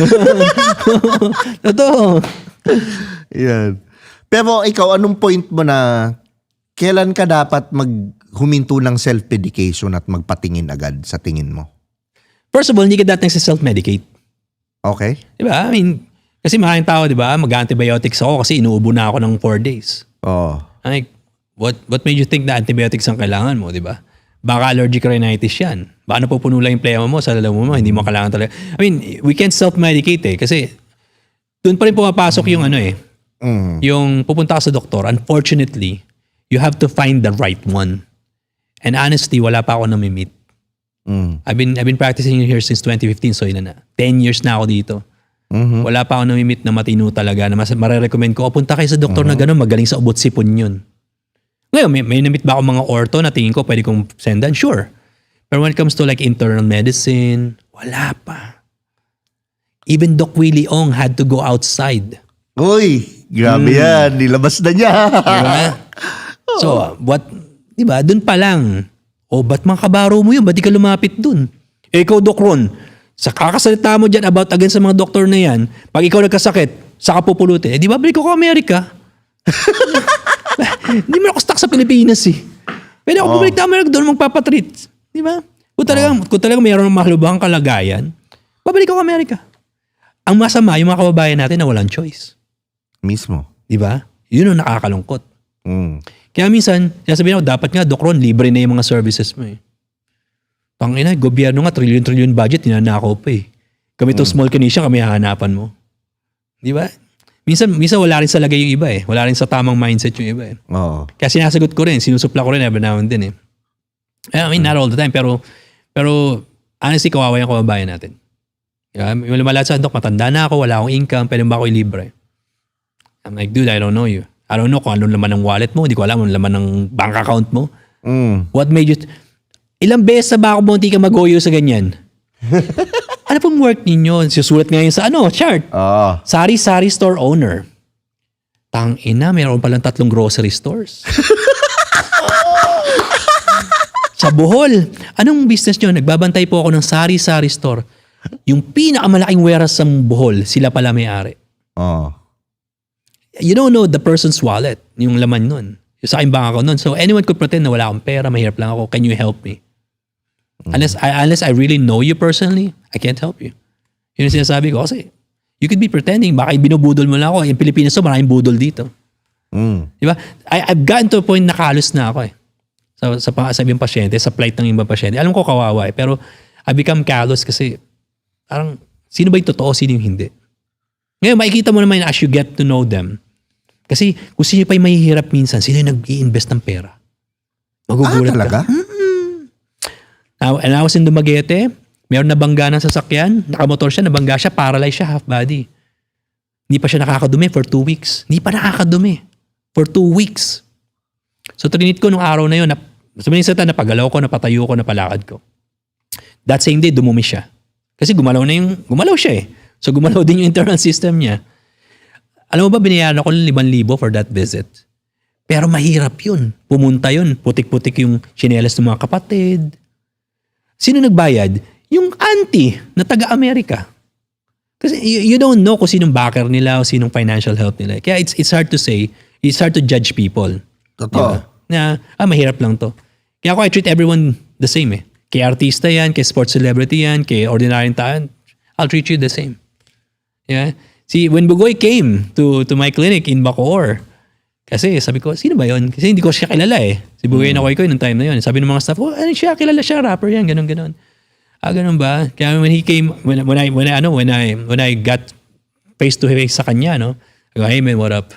Totoo. Yan. Pero ikaw, anong point mo na kailan ka dapat huminto ng self-medication at magpatingin agad sa tingin mo? First of all, hindi ka dating sa self-medicate. Okay. Diba? Kasi maraming tao, diba? Mag-antibiotics ako kasi inuubo na ako ng 4 days. Oh. Like, what made you think na antibiotics ang kailangan mo, diba? Baka allergic rhinitis yan. Baka napupuno lang yung plema mo sa lalamunan mo, hindi mo kailangan talaga. We can't self-medicate eh. Kasi doon pa rin pumapasok yung yung pupunta ka sa doktor. Unfortunately, you have to find the right one. And honestly, wala pa ako namimit. I've been practicing here since 2015, so yun na. 10 years na ako dito. Wala pa ako namimit na matino talaga na marirecommend ko, punta kayo sa doktor na gano'n, magaling sa ubot sipon yun. Ngayon, may namit ba ako mga ortho na tingin ko pwede kong sendan? Sure. Pero when it comes to like internal medicine, wala pa. Even Doc Willie Ong had to go outside. Uy, grabe yan. Nilabas na niya. Diba? So, diba, dun pa lang. Ba't mga kabaro mo yun? Ba't di ka lumapit dun? Ikaw, Doc Ron, sa kakasalita mo dyan about against sa mga doktor na yan, pag ikaw nagkasakit, saka pupulutin, di ba balik ako Amerika? Hindi mo ako stuck sa Pilipinas eh. Pwede ako bumalik na Amerika doon magpapatreat. Di ba? Kung talagang mayroon ng mahalubhang kalagayan, babalik ako Amerika. Ang masama, yung mga kababayan natin na walang choice. Mismo. Di ba? Yun ang nakakalungkot. Kaya minsan, sasabihin ako, dapat nga, Doc Ron, libre na yung mga services mo eh. Tangina, gobyerno nga, trillion budget, ninanakaw pa eh. Kami to small Canisian, kami hahanapan mo. Di ba? Minsan wala rin sa lagay yung iba eh. Wala rin sa tamang mindset yung iba eh. Oo. Kaya sinasagot ko rin, sinusupla ko rin every now and then eh. I mean, not all the time, pero honestly, kawawa yung kababayan natin. Yeah, lumalat sa Dok, matanda na ako, wala akong income, pwede ba ako ilibre? I'm like, dude, I don't know you. I don't know kung anong laman ng wallet mo. Hindi ko alam anong laman ng bank account mo. What made you... Ilang beses na ba ako munti ka mag-goyo sa ganyan? Ano pong work ninyo? Susulat ngayon sa chart. Sari-sari store owner. Tang-ina, meron palang 3 grocery stores. Sa Bohol, anong business nyo? Nagbabantay po ako ng sari-sari store. Yung pinakamalaking warehouse sa Bohol, sila pala may-ari. You don't know the person's wallet, yung laman nun. Yung sa aking bank account nun. So anyone could pretend na wala akong pera, mahirap lang ako. Can you help me? Unless I really know you personally, I can't help you. Yun yung sinasabi ko. Kasi you could be pretending, baka binubudol mo lang ako. Yung Pilipinas to, maraming budol dito. Diba? I've gotten to a point na kalos na ako eh. Sa ibang pasyente, sa plight ng ibang pasyente. Alam ko kawawa eh. Pero I become callous kasi parang sino ba yung totoo, sino yung hindi. Ngayon, makikita mo naman as you get to know them. Kasi kung sino pa yung mahihirap minsan, sino yung nag-i-invest ng pera. Magugulat talaga? ka. And I was in Dumaguete, meron nabangga ng sasakyan, nakamotor siya, nabangga siya, paralyzed siya, half body. Hindi pa siya nakakadumi for 2 weeks. Hindi pa nakakadumi for 2 weeks. So trinit ko nung araw na yun, sabihin sa napagalaw ko, napatayo ko, napalakad ko. That same day, dumumi siya. Kasi gumalaw siya eh. So gumalaw din yung internal system niya. Alam mo ba, binayaran ako ng 5,000 for that visit. Pero mahirap yun. Pumunta yun. Putik-putik yung tsinelas ng mga kapatid. Sino nagbayad? Yung auntie na taga-Amerika. Kasi you don't know kung sinong backer nila o sinong financial help nila. Kaya it's hard to say. It's hard to judge people. Totoo. Na, mahirap lang to. Kaya ako, I treat everyone the same eh. Kay artista yan, kay sports celebrity yan, kay ordinary tao, I'll treat you the same. Yeah? See, when Bugoy came to my clinic in Bacoor, kasi sabi ko, sino ba yun? Kasi hindi ko siya kilala eh. Si Bugoy na Koy nung time na yun. Sabi ng mga staff, ano siya, kilala siya, rapper yan, ganun. Ganun ba? Kaya when he came, when I got face to face sa kanya, I go, hey man, what up?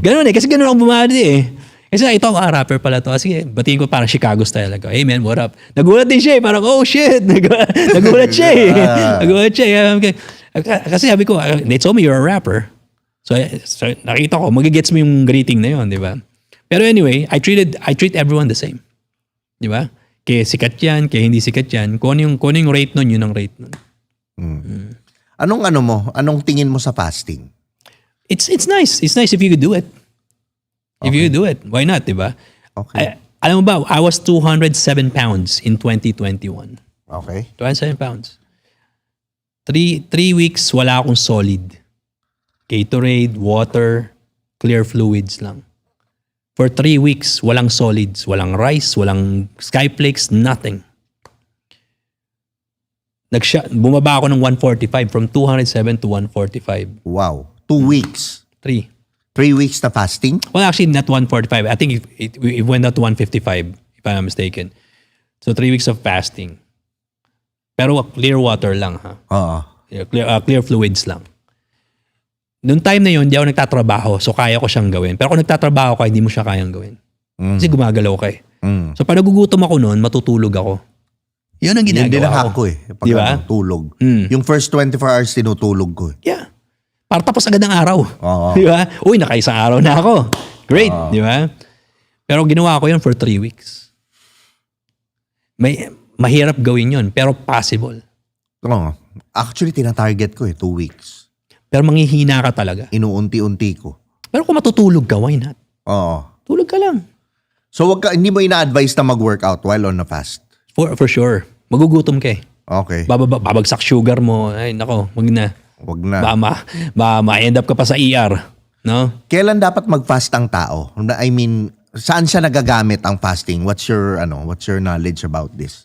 Ganun eh, kasi ganun ako bumadi eh. Kasi ito ang rapper pala to. Sige, batiin ko parang Chicago style. Like, hey man, what up? Nagulat din siya eh. Parang, oh shit. Nagulat siya eh. Nagulat siya eh. Kasi sabi ko, they told me you're a rapper. So nakita ko, magigets mo yung greeting na yun, di ba? Pero anyway, I treat everyone the same. Di ba? Kaya sikat yan, kaya hindi sikat yan. Kung ano yung rate nun, yun ang rate nun. Anong tingin mo sa fasting? It's nice. It's nice if you could do it. If you could do it, why not, di ba? Okay. Alam mo ba, I was 207 pounds in 2021. Okay. 207 pounds. 3 weeks, wala akong solid. Gatorade, water, clear fluids lang. For 3 weeks, walang solids. Walang rice, walang skyflakes, nothing. Bumaba ako ng 145, from 207 to 145. Wow. 2 weeks. 3 weeks na fasting? Well, actually, not 145. I think it went out to 155, if I'm not mistaken. So 3 weeks of fasting. Pero clear water lang, ha? Oo. Clear fluids lang. Noong time na yun, hindi ako nagtatrabaho, so kaya ko siyang gawin. Pero kung nagtatrabaho ka, hindi mo siya kayang gawin. Kasi gumagalaw ka eh. So pag nagugutom ako noon, matutulog ako. Yun ang ginagawa ko. Hindi lang ako eh. Pag Di ba? tulog. Yung first 24 hours, tinutulog ko eh. Yeah. Para tapos agad ang araw. Oo. Di ba? Uy, nakaisang araw na ako. Great. Di ba? Pero ginawa ko yun for 3 weeks. Mahirap gawin yun, pero possible. Oo. Actually, tinatarget ko eh, 2 weeks. Pero manghihina ka talaga. Inuunti-unti ko. Pero kung matutulog ka, why not? Oo. Tulog ka lang. So hindi mo ina-advise na mag-workout while on a fast? For sure. Magugutom ka eh. Okay. Babagsak sugar mo. Ay, nako, wag na. Wag na. Ma-end up ka pa sa ER. No? Kailan dapat mag-fast ang tao? I mean, saan siya nagagamit ang fasting? What's your knowledge about this?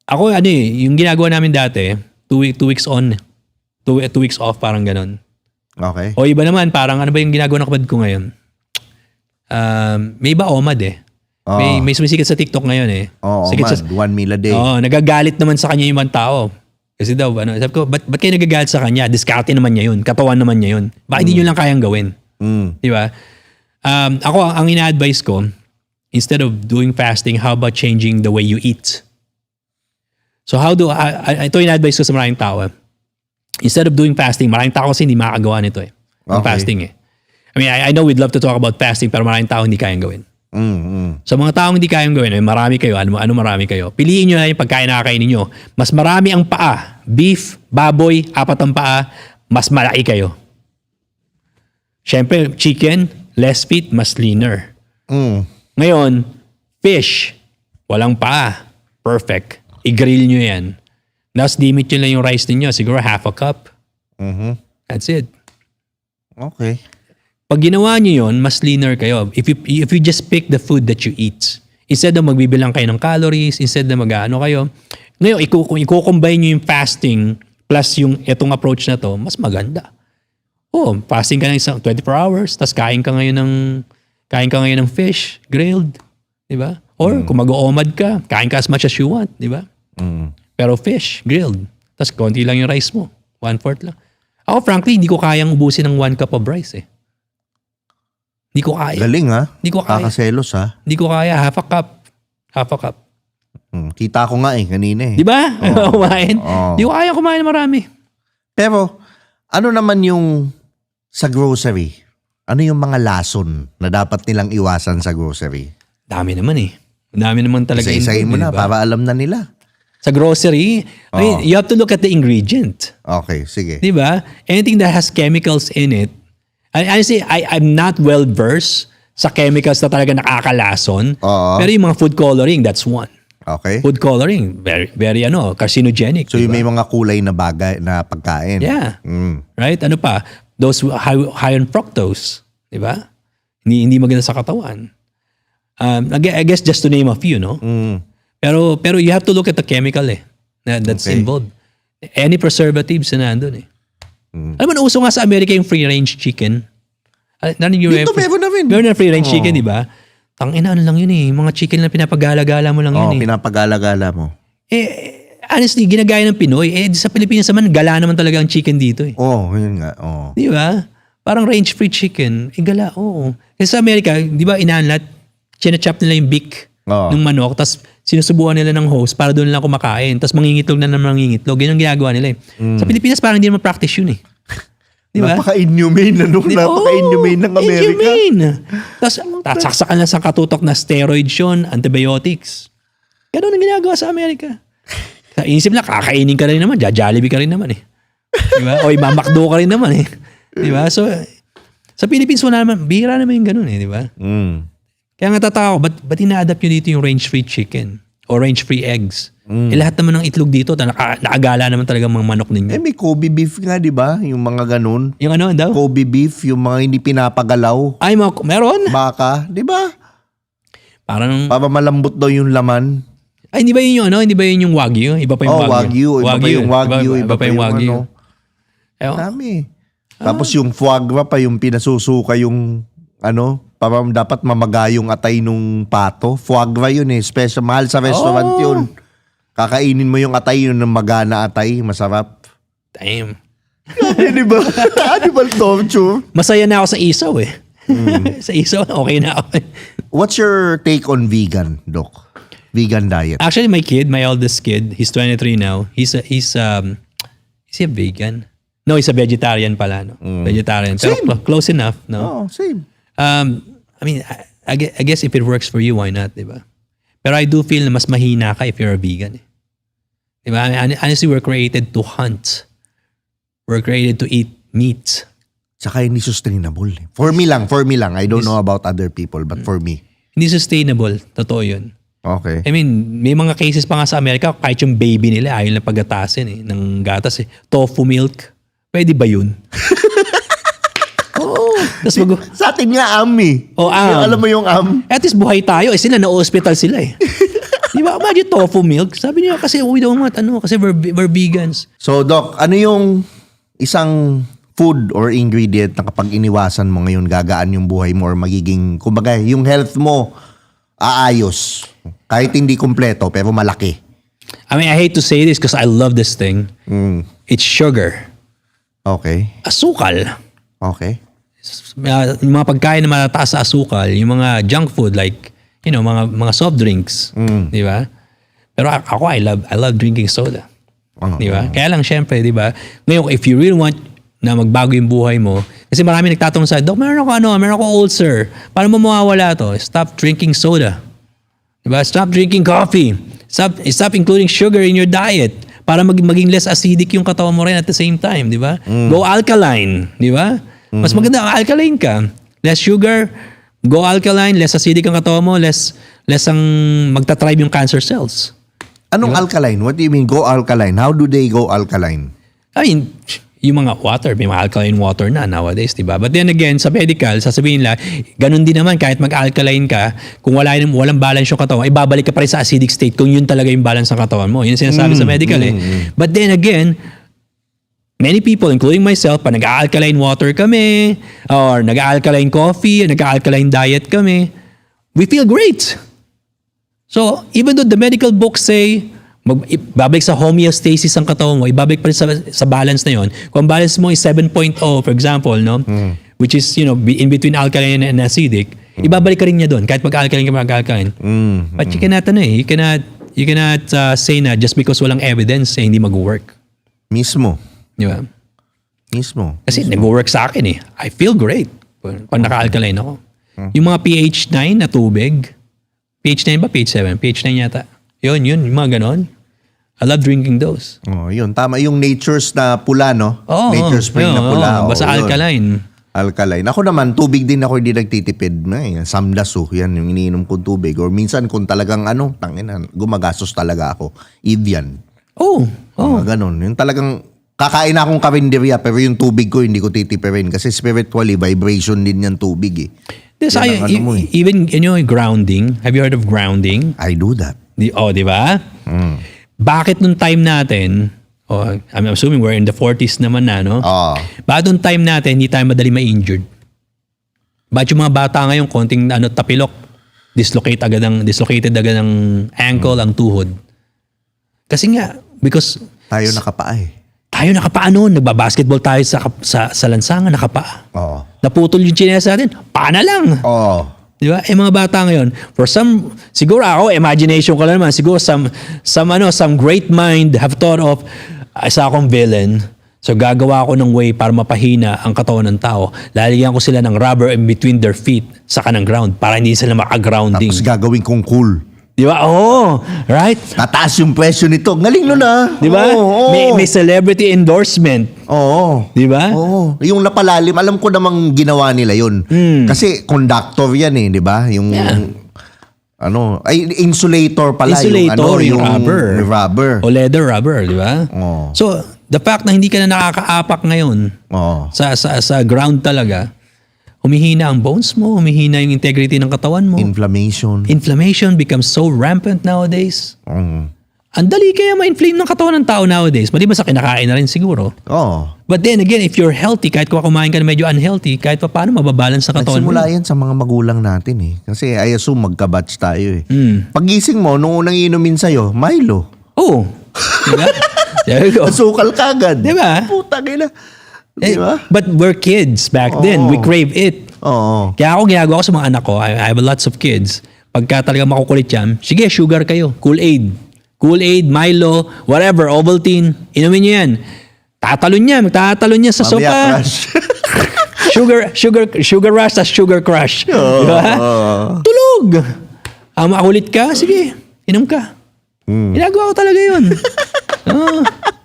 Ako, yung ginagawa namin dati, 2 weeks on, 2 weeks off, parang ganon. Okay. O iba naman, parang ano ba yung ginagawa ng kapatid ko ngayon? May iba OMAD eh. May sumisikat sa TikTok ngayon eh. OMAD, 1 meal a day. Nagagalit naman sa kanya yung ibang tao. Kasi daw, sabi ko, ba't kayo nagagalit sa kanya? Diskarte naman niya yun. Katawan naman niya yun. Bakit hindi nyo lang kayang gawin? Di ba? Ako, ang ina-advise ko, instead of doing fasting, how about changing the way you eat? So ito yung ina-advise ko sa maraming tao. Instead of doing fasting, maraming tao kasi hindi makakagawa nito eh. Ng fasting eh. I mean, I know we'd love to talk about fasting pero maraming tao hindi kayang gawin. So mga taong hindi kayang gawin, marami kayo, ano marami kayo. Piliin nyo na yung pagkain na kakainin nyo. Mas marami ang paa. Beef, baboy, 4 ang paa, mas malaki kayo. Siyempre, chicken, less feet, mas leaner. Ngayon, fish, walang paa. Perfect. I-grill nyo yan. Tapos limit nyo lang yung rice ninyo. Siguro half a cup. That's it. Okay. Pag ginawa nyo yun, mas leaner kayo. If you just pick the food that you eat, instead na magbibilang kayo ng calories, instead na mag-ano kayo, ngayon, kung i-combine nyo yung fasting plus yung itong approach na to, mas maganda. Fasting ka ng isang 24 hours, tapos kain ka ngayon ng fish, grilled, di ba? Or kung mag-oomad ka, kain ka as much as you want, di ba? Pero fish, grilled, tapos konti lang yung rice mo, 1/4 lang. Ako frankly, hindi ko kayang ubusin ng 1 cup of rice eh. Hindi ko kaya. Galing ha? Hindi ko kaya. Kakaselos ha? Hindi ko kaya. Half a cup. Kita ko nga kanina Di ba? Kumain. Oh. Hindi ko kaya kumain marami. Pero, ano naman yung sa grocery? Ano yung mga lason na dapat nilang iwasan sa grocery? Dami naman eh. Dami naman talaga. Isa-isahin mo na diba? para alam na nila. Sa grocery, I mean, you have to look at the ingredient. Okay, sige. Di ba? Anything that has chemicals in it. Honestly, I'm not well-versed sa chemicals na talaga nakakalason. Pero yung mga food coloring, that's one. Okay. Food coloring, very, very carcinogenic. So yung diba? may mga kulay na bagay na pagkain. Yeah. Right? Ano pa? Those high on fructose. Di ba? Hindi maganda sa katawan. I guess just to name a few, no? Pero you have to look at the chemical that's involved. Any preservatives na nandun eh. Alam mo, nauso nga sa Amerika yung free-range chicken. Dito meron na rin. Meron na free-range chicken, di ba? Tangina, ano lang yun eh. Mga chicken na pinapagala-gala mo lang yun eh. Pinapagala-gala mo. Honestly, ginagaya ng Pinoy. Sa Pilipinas naman, gala naman talaga ang chicken dito eh. Yun nga. Di ba? Parang range-free chicken. Gala, Kasi sa Amerika, di ba, inanlat, chinachop nila yung beak ng manok, tapos sinusubuan nila ng host para doon lang kumakain. Tapos mangingitlog na naman mangingitlog. Yun ang ginagawa nila eh. Sa Pilipinas, parang hindi naman practice yun eh. Di ba? Napaka-inhumane napaka-inhumane ng Amerika. Inhumane. Tapos saksakan lang sa katutok na steroids yun, antibiotics. Ganun ang ginagawa sa Amerika. Sa inisip lang, kakainin ka rin naman, Jollibee ka rin naman eh. Di ba? O mamakdo ka rin naman eh. Di ba? So, sa Philippines, wala naman, bihira naman yung ganun eh, di ba? Kaya nga tataka ko, ba't ina-adapt nyo dito yung range-free chicken o range-free eggs? Lahat naman ng itlog dito, nakagala naman talaga mga manok ninyo. May Kobe beef nga, di ba? Yung mga ganun. Yung ano daw? Kobe beef, yung mga hindi pinapagalaw. Ay, meron? Baka, di ba? Parang... Para malambot daw yung laman. Ay, hindi ba yun yung Hindi ba yun yung Wagyu? Iba pa yung Wagyu. Iba pa yung Wagyu. Iba pa yung Wagyu. Dami. Tapos yung foie gras pa, yung pinasusuka yung para dapat mamagayong atay nung pato. Foie gras yun eh. Special, mahal sa restaurant yun. Kakainin mo yung atay yun ng magana atay. Masarap. Damn. Di ba? Animal torture. Masaya na ako sa isaw eh. Sa isaw, okay na ako. What's your take on vegan, Doc? Vegan diet. Actually, my eldest kid, he's 23 now. Is he a vegan? No, he's a vegetarian pala. No? Vegetarian. Pero close enough. No? Same. I mean, I guess if it works for you, why not, di ba? Pero I do feel na mas mahina ka if you're a vegan. Di ba? Honestly, we're created to hunt. We're created to eat meat. Tsaka hindi sustainable. For me lang. I don't know about other people, but for me. Hindi sustainable. Totoo yun. Okay. I mean, may mga cases pa nga sa Amerika, kahit yung baby nila, ayaw na pagatasin ng gatas eh. Tofu milk. Pwede ba yun? Sa atin nga am. Alam mo yung am? At least buhay tayo. Sila na-hospital sila eh. Di ba? Imagine tofu milk. Sabi niya kasi we don't want kasi we're vegans. So Doc, ano yung isang food or ingredient na kapag iniwasan mo ngayon gagaan yung buhay mo or magiging, kumbaga, yung health mo aayos? Kahit hindi kumpleto pero malaki. I mean, I hate to say this because I love this thing. It's sugar. Okay. Asukal. Okay. Yung mga pagkain na matataas sa asukal, yung mga junk food like, mga soft drinks, di ba? Pero I love drinking soda. Di ba? Kaya lang syempre, di ba? Ngayon, if you really want na magbago yung buhay mo. Kasi marami nagtatanong sa Doc, meron ako ulcer. Paano mo mawawala to? Stop drinking soda. Diba? Stop drinking coffee. Stop including sugar in your diet para maging less acidic yung katawan mo rin at the same time, di ba? Go alkaline, di ba? Mas maganda alkaline ka. Less sugar, go alkaline, less acidic ang katawan mo, less ang magta-thrive yung cancer cells. Anong alkaline? What do you mean go alkaline? How do they go alkaline? I mean, yung mga water, may mga alkaline water na nowadays, di ba? But then again, sa medical, sasabihin nila, ganun din naman, kahit mag-alkaline ka, kung walang balance yung katawan, ibabalik ka pa rin sa acidic state kung yun talaga yung balance ng katawan mo. Yun ang sinasabi sa medical eh. But then again, many people, including myself, pa nag-alkaline water kami, or nag-alkaline coffee, nag-alkaline diet kami, we feel great. So, even though the medical books say, babalik sa homeostasis ang katawan mo, ibabalik pa rin sa balance na yon. Kung ang balance mo is 7.0, for example, no? Which is, in between alkaline and acidic, ibabalik ka rin niya doon, kahit mag-alkaline ka mag-alkaline. But you cannot say na just because walang evidence, hindi mag-work. Mismo. Di ba? Mismo. Kasi nag-work sa akin eh. I feel great pag naka-alkaline ako. Yung mga pH 9 na tubig, pH 9 ba? pH 7? pH 9 yata. Yun, yung mga ganon. I love drinking those. Oh, yun. Tama yung Nature's na pula, no? Nature's Spring na pula. Basta alkaline. Alkaline. Ako naman, tubig din ako hindi nagtitipid. Samdasu, yan yung iniinom kong tubig. Or minsan kung talagang gumagastos talaga ako. Evian. Ganon. Yung talagang kakain akong karinderya pero yung tubig ko hindi ko titipirin kasi spiritually, vibration din yung tubig eh. Even, grounding. Have you heard of grounding? I do that. Di ba? Bakit nung time natin, I'm assuming we're in the 40s naman na, no? Bakit nung time natin, hindi tayo madali ma-injured? Bakit yung mga bata ngayon, konting tapilok, dislocated agad ang ankle, ang tuhod? Kasi nga, because tayo nakapaa eh. Tayo nakapaa noon, nagbabasketball tayo sa lansangan, nakapaa. Naputol yung chinelas natin, paa na lang. Di ba? Mga bata ngayon, siguro ako, imagination ko lang naman, siguro some great mind have thought of, isa akong villain, so gagawa ako ng way para mapahina ang katawan ng tao. Lalagyan ko sila ng rubber in between their feet sa kanang ground para hindi sila maka-grounding. Tapos gagawin kong cool. Di ba? Right? Tataas yung presyo nito. Galing nun Di ba? May celebrity endorsement. Di ba? Yung napalalim, alam ko namang ginawa nila yun. Kasi conductor yan eh, di ba? Yung insulator pala. Yung rubber. Rubber. O leather rubber, di ba? So, the fact na hindi ka na nakakaapak ngayon sa ground talaga, humihina ang bones mo, humihina yung integrity ng katawan mo. Inflammation becomes so rampant nowadays. Ang dali kaya ma-inflame ng katawan ng tao nowadays. Maliban sa kinakain na rin siguro. But then again, if you're healthy, kahit kung kumain ka na medyo unhealthy, kahit pa paano mababalance sa katawan mo. Nagsimula yan sa mga magulang natin eh. Kasi I assume magka-batch tayo eh. Pagising mo, nung unang inumin sa'yo, Milo. Diba? There you go. Asukal kagad. Diba? Putang ina. Diba? But we're kids back then. We crave it. Kaya ako ginagawa ko sa mga anak ko, I have lots of kids. Pagka talaga makukulit yan, sige, sugar kayo. Kool-Aid, Milo, whatever, Ovaltine. Inumin nyo yan. Magtatalon niya sa sopa. sugar rush, tas sugar crush. Diba? Tulog. Makulit ka, sige, inom ka. Ginagawa ko talaga yun.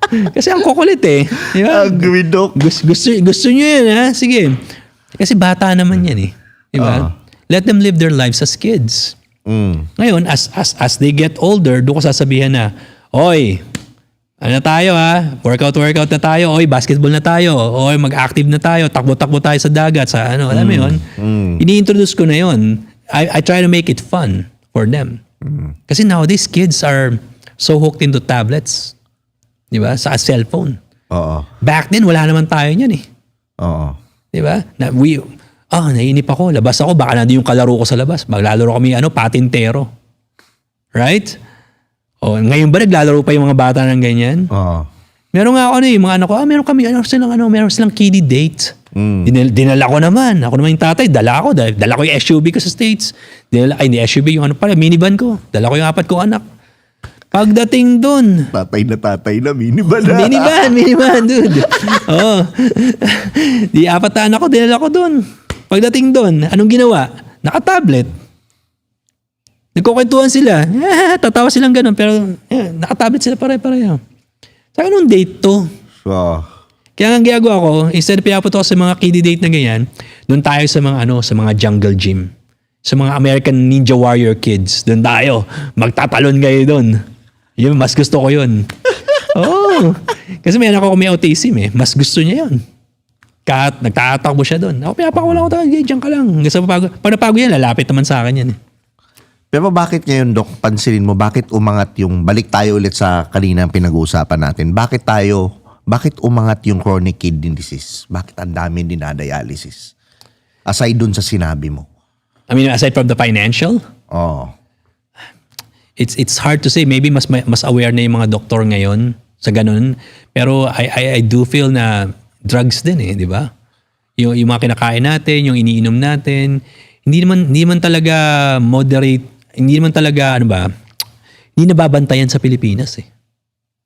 Kasi ang kukulit eh. Diba? Agree, Doc. Gusto nyo yan, ha? Sige. Kasi bata naman yan eh. Diba? Let them live their lives as kids. Ngayon, as they get older, doon ko sasabihan na, oy, ano tayo ha? Workout na tayo. Oy, basketball na tayo. Oy, mag-active na tayo. Takbo-takbo tayo sa dagat. Alam mo yun? Ini-introduce ko na yun. I try to make it fun for them. Kasi nowadays, kids are so hooked into tablets. Diba? Sa cellphone. Back then, wala naman tayo niyan eh. Diba? Naiinip ako. Labas ako. Baka nandun yung kalaro ko sa labas. Maglalaro kami, patintero. Right? Ngayon ba naglalaro pa yung mga bata ng ganyan? Meron nga ako yung mga anak ko, meron silang kiddie date. Dinala ko naman. Ako naman yung tatay, dala ko yung SUV ko sa States. Hindi SUV, yung minivan ko. Dala ko yung 4 kong anak. Pagdating doon, Tatay na, minivan na. minivan, dude. Oo. Di apat na anak ko, dinala ko doon. Pagdating doon, anong ginawa? Naka-tablet. Nagkukwentuhan sila. Tatawa silang ganun, pero naka-tablet sila pare-pareho. Saka nung date to, So, kaya ang ginagawa ko, instead pinapunta ko sa mga kiddie date na ganyan, doon tayo sa mga sa mga jungle gym. Sa mga American Ninja Warrior kids. Doon tayo. Magtatalon kayo doon. Yun, mas gusto ko yun. Oo. Kasi may anak ko may autism eh. Mas gusto niya yun. Kahit nagtatakbo siya doon. Ako, pinapakawalan ko tayo. Diyan ka lang. Kasi pag napagod yan, lalapit naman sa akin yan eh. pero bakit ngayon, Doc, pansinin mo, bakit umangat yung, balik tayo ulit sa kanina pinag-uusapan natin, bakit umangat yung chronic kidney disease? Bakit ang dami dinadialysis? Aside dun sa sinabi mo. I mean, aside from the financial, Oh. it's hard to say. Maybe mas aware na yung mga doktor ngayon sa ganun. Pero I do feel na drugs din eh, di ba? Yung mga kinakain natin, yung iniinom natin, hindi naman talaga moderate, hindi naman talaga hindi nababantayan sa Pilipinas eh.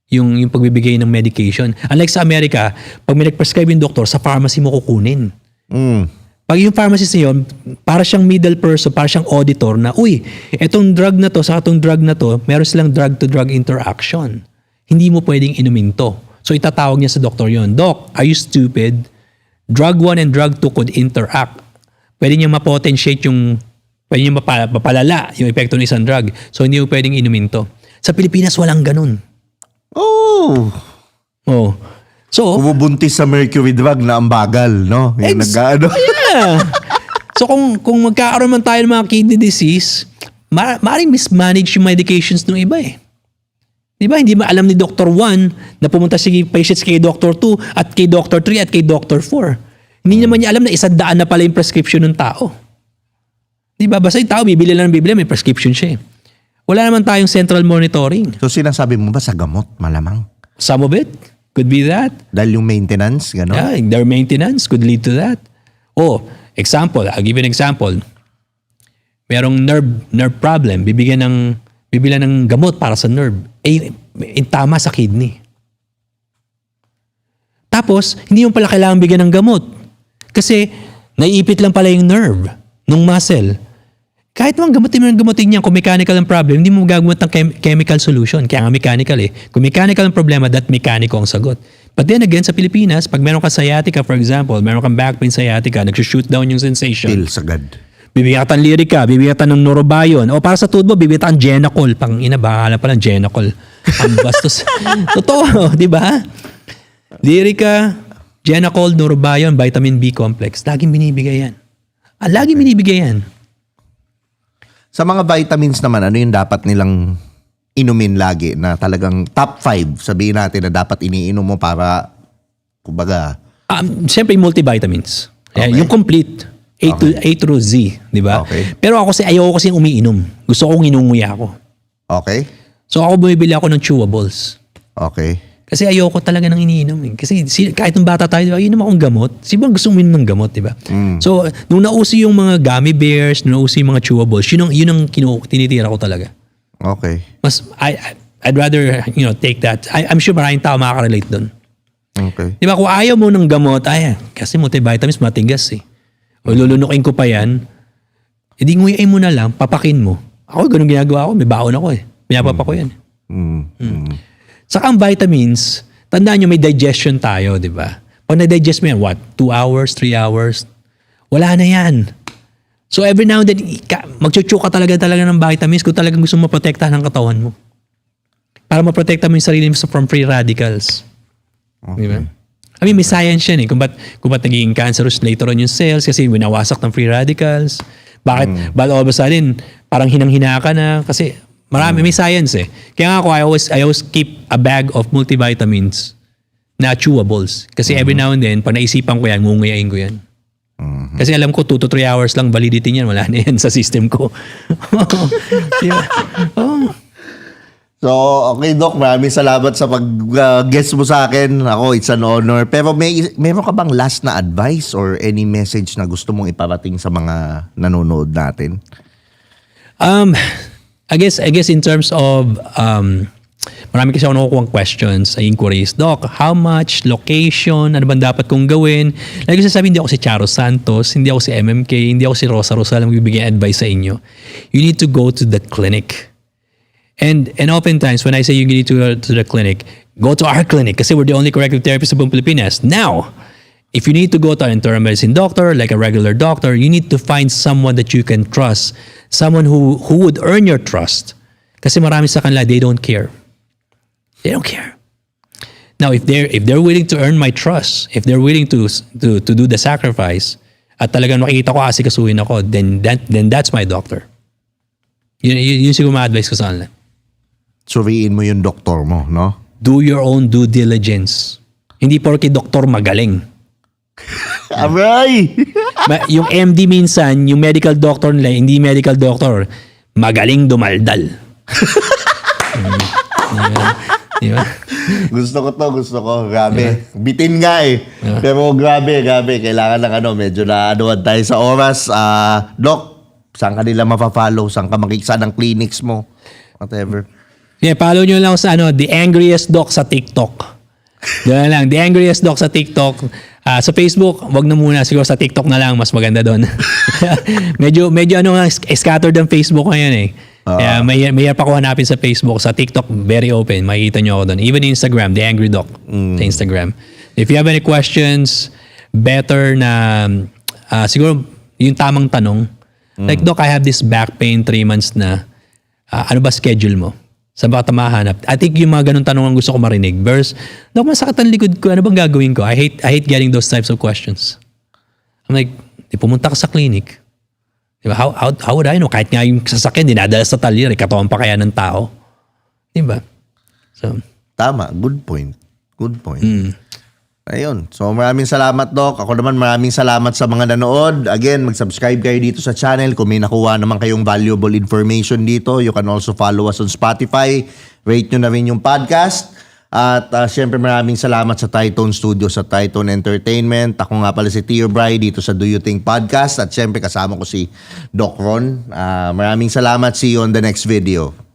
Yung pagbibigay ng medication. Unlike sa Amerika, pag may nag-prescribe yung doktor, sa pharmacy mo kukunin. Pag yung pharmacist yun, para siyang middle person, para siyang auditor na, uy, etong drug na to, sa itong drug na to, meron silang drug-to-drug interaction. Hindi mo pwedeng inumin to. So itatawag niya sa doktor yon. Doc, are you stupid? Drug 1 and drug 2 could interact. Pwede niya mapotentiate pwede niya mapalala yung epekto ng isang drug. So hindi mo pwedeng inumin to. Sa Pilipinas, walang ganun. Oh. Oh. So, Bumubuntis sa mercury drug na ang bagal, no? Yung nag-ano. yeah. So kung magkakaroon man tayo ng mga kidney disease, maaaring mismanage yung medications ng iba eh. Di ba? Hindi alam ni Dr. 1 na pumunta si patients kay Dr. 2 at kay Dr. 3 at kay Dr. 4. Hindi naman niya alam na 100 na pala yung prescription ng tao. Di ba? Basta yung tao, bibili lang ng bibili, may prescription siya eh. Wala naman tayong central monitoring. So sinasabi mo ba sa gamot, malamang? Some of it could be that. Dahil yung maintenance, gano'n? Yeah, their maintenance could lead to that. Oh, example, I'll give you an example. Merong nerve problem, bibilan ng gamot para sa nerve. Tama sa kidney. Tapos, hindi mo pala kailangan bigyan ng gamot. Kasi, naiipit lang pala yung nerve ng muscle. Kahit naman gamutin niya, kung mechanical ang problem, hindi mo gagamot ng chemical solution. Kaya nga mechanical eh. Kung mechanical ang problema, that mekaniko ang sagot. But then again, sa Pilipinas, pag meron kang sciatica, for example, meron kang back pain sciatica, nag-shoot down yung sensation. Pills agad. Bibigyan ka ng Lyrica, bibigyan ka ng Norobion. O para sa tubo, bibigyan ka ng Genacol. Pang ina, baka pa ng Genacol. Ang bastos. Totoo, di ba? Lyrica, Genacol, Norobion, vitamin B complex. Laging binibigay yan. Laging binibigay yan. Sa mga vitamins naman, ano yung dapat nilang inumin lagi na talagang top 5, sabihin natin na dapat iniinom mo para, kumbaga, Siyempre, multivitamins. Okay. Yung complete. A through Z, di ba? Okay. Pero ako ayoko kasi umiinom. Gusto kong inunguya ako. okay? So ako bumibili ako ng chewables. Okay. Kasi ayoko talaga ng iniinom. Kasi kahit nung bata tayo, inom akong gamot. Sino bang gusto uminom ng gamot, di ba? So, nung nauso yung mga gummy bears, nung nauso yung mga chewables, yun ang tinitira ko talaga. Okay. Mas, I'd rather, take that. I'm sure maraming tao makaka-relate doon. Okay. Di ba? Kung ayaw mo ng gamot, kasi multivitamins matigas eh. O lulunukin ko pa yan, edi nguyain mo na lang, papakin mo. Ako, ganun ginagawa ko. May baon ako eh. Pinapapa ko yan. Saka ang vitamins, tandaan nyo may digestion tayo, di ba? Pag na-digest mo yan, 2 hours, 3 hours? Wala na yan. So every now and then, magchuchu ka talaga ng vitamins kung talagang gusto mo maprotektahan ng katawan mo. Para maprotekta mo yung sarili mo from free radicals. Okay. Di ba? I mean, may science yan eh. Kung ba't naging cancerous later on yung cells kasi winawasak ng free radicals. Bakit? But all of a sudden, parang hinang-hina ka na kasi marami, may science eh. Kaya nga ako, I always keep a bag of multivitamins na chewables. Kasi every now and then, pag naisipan ko yan, ngunguyain ko yan. Kasi alam ko, 2 to 3 hours lang validity niyan. Wala na yan sa system ko. Diba? Oh. So, okay Doc, maraming salamat sa pag-guest mo sa akin. Ako, it's an honor. Pero meron ka bang last na advice or any message na gusto mong iparating sa mga nanonood natin? I guess in terms of marami kasi ako nakukuha questions sa inquiries. Doc, how much, location, ano bang dapat kong gawin? Lagi sasabihin, hindi ako si Charo Santos, hindi ako si MMK, hindi ako si Rosa Rosal ang magbibigay advice sa inyo. You need to go to the clinic. And oftentimes, when I say you need to go to the clinic, go to our clinic kasi we're the only corrective therapist sa buong Pilipinas. Now, if you need to go to an internal medicine doctor, like a regular doctor, you need to find someone that you can trust. Someone who would earn your trust. Kasi marami sa kanila, they don't care. They don't care. Now, if they're willing to earn my trust, if they're willing to do the sacrifice, at talagang makikita ko asikasuhin ako, then that's my doctor. Yun siguro ma-advise ko sa kanila. Suriin mo yung doktor mo, no? Do your own due diligence. Hindi porke doktor magaling. Aray! Yung MD minsan, yung medical doctor nila, hindi medical doctor, magaling dumaldal. Diba? Gusto ko. Grabe. Bitin nga eh. Pero grabe. Kailangan ng medyo na tayo sa oras. Doc, saan ka nila mapafollow? Saan ka saan ang clinics mo? Whatever. Yeah, follow nyo lang sa The Angriest Doc sa TikTok. Doon lang, The Angriest Doc sa TikTok. Sa Facebook, wag na muna. Siguro sa TikTok na lang, mas maganda doon. medyo scattered ang Facebook ngayon eh. Kaya may pa ko hanapin sa Facebook. Sa TikTok, very open. Makikita nyo ako doon. Even Instagram, The Angry Doc sa Instagram. If you have any questions, better na siguro yung tamang tanong. Like, Doc, I have this back pain 3 months na. Ano ba schedule mo? Saan ba ka mahanap? I think yung mga ganun tanong ang gusto ko marinig. Versus, Doc, masakit ang likod ko. Ano bang gagawin ko? I hate getting those types of questions. I'm like, di pumunta ka sa clinic. Diba? How would I know? Kahit nga yung sasakyan, dinadala sa talyer, katawan pa kaya ng tao. Diba? So, tama. Good point. Ayun. So maraming salamat, Doc. Ako naman maraming salamat sa mga nanood. Again, mag-subscribe kayo dito sa channel. Kung may nakuha naman kayong valuable information dito, you can also follow us on Spotify. Rate nyo na rin yung podcast. At syempre maraming salamat sa Titone Studios, sa Titone Entertainment. Ako nga pala si Tio Bry dito sa Do You Think Podcast. At syempre kasama ko si Doc Ron. Maraming salamat. See you on the next video.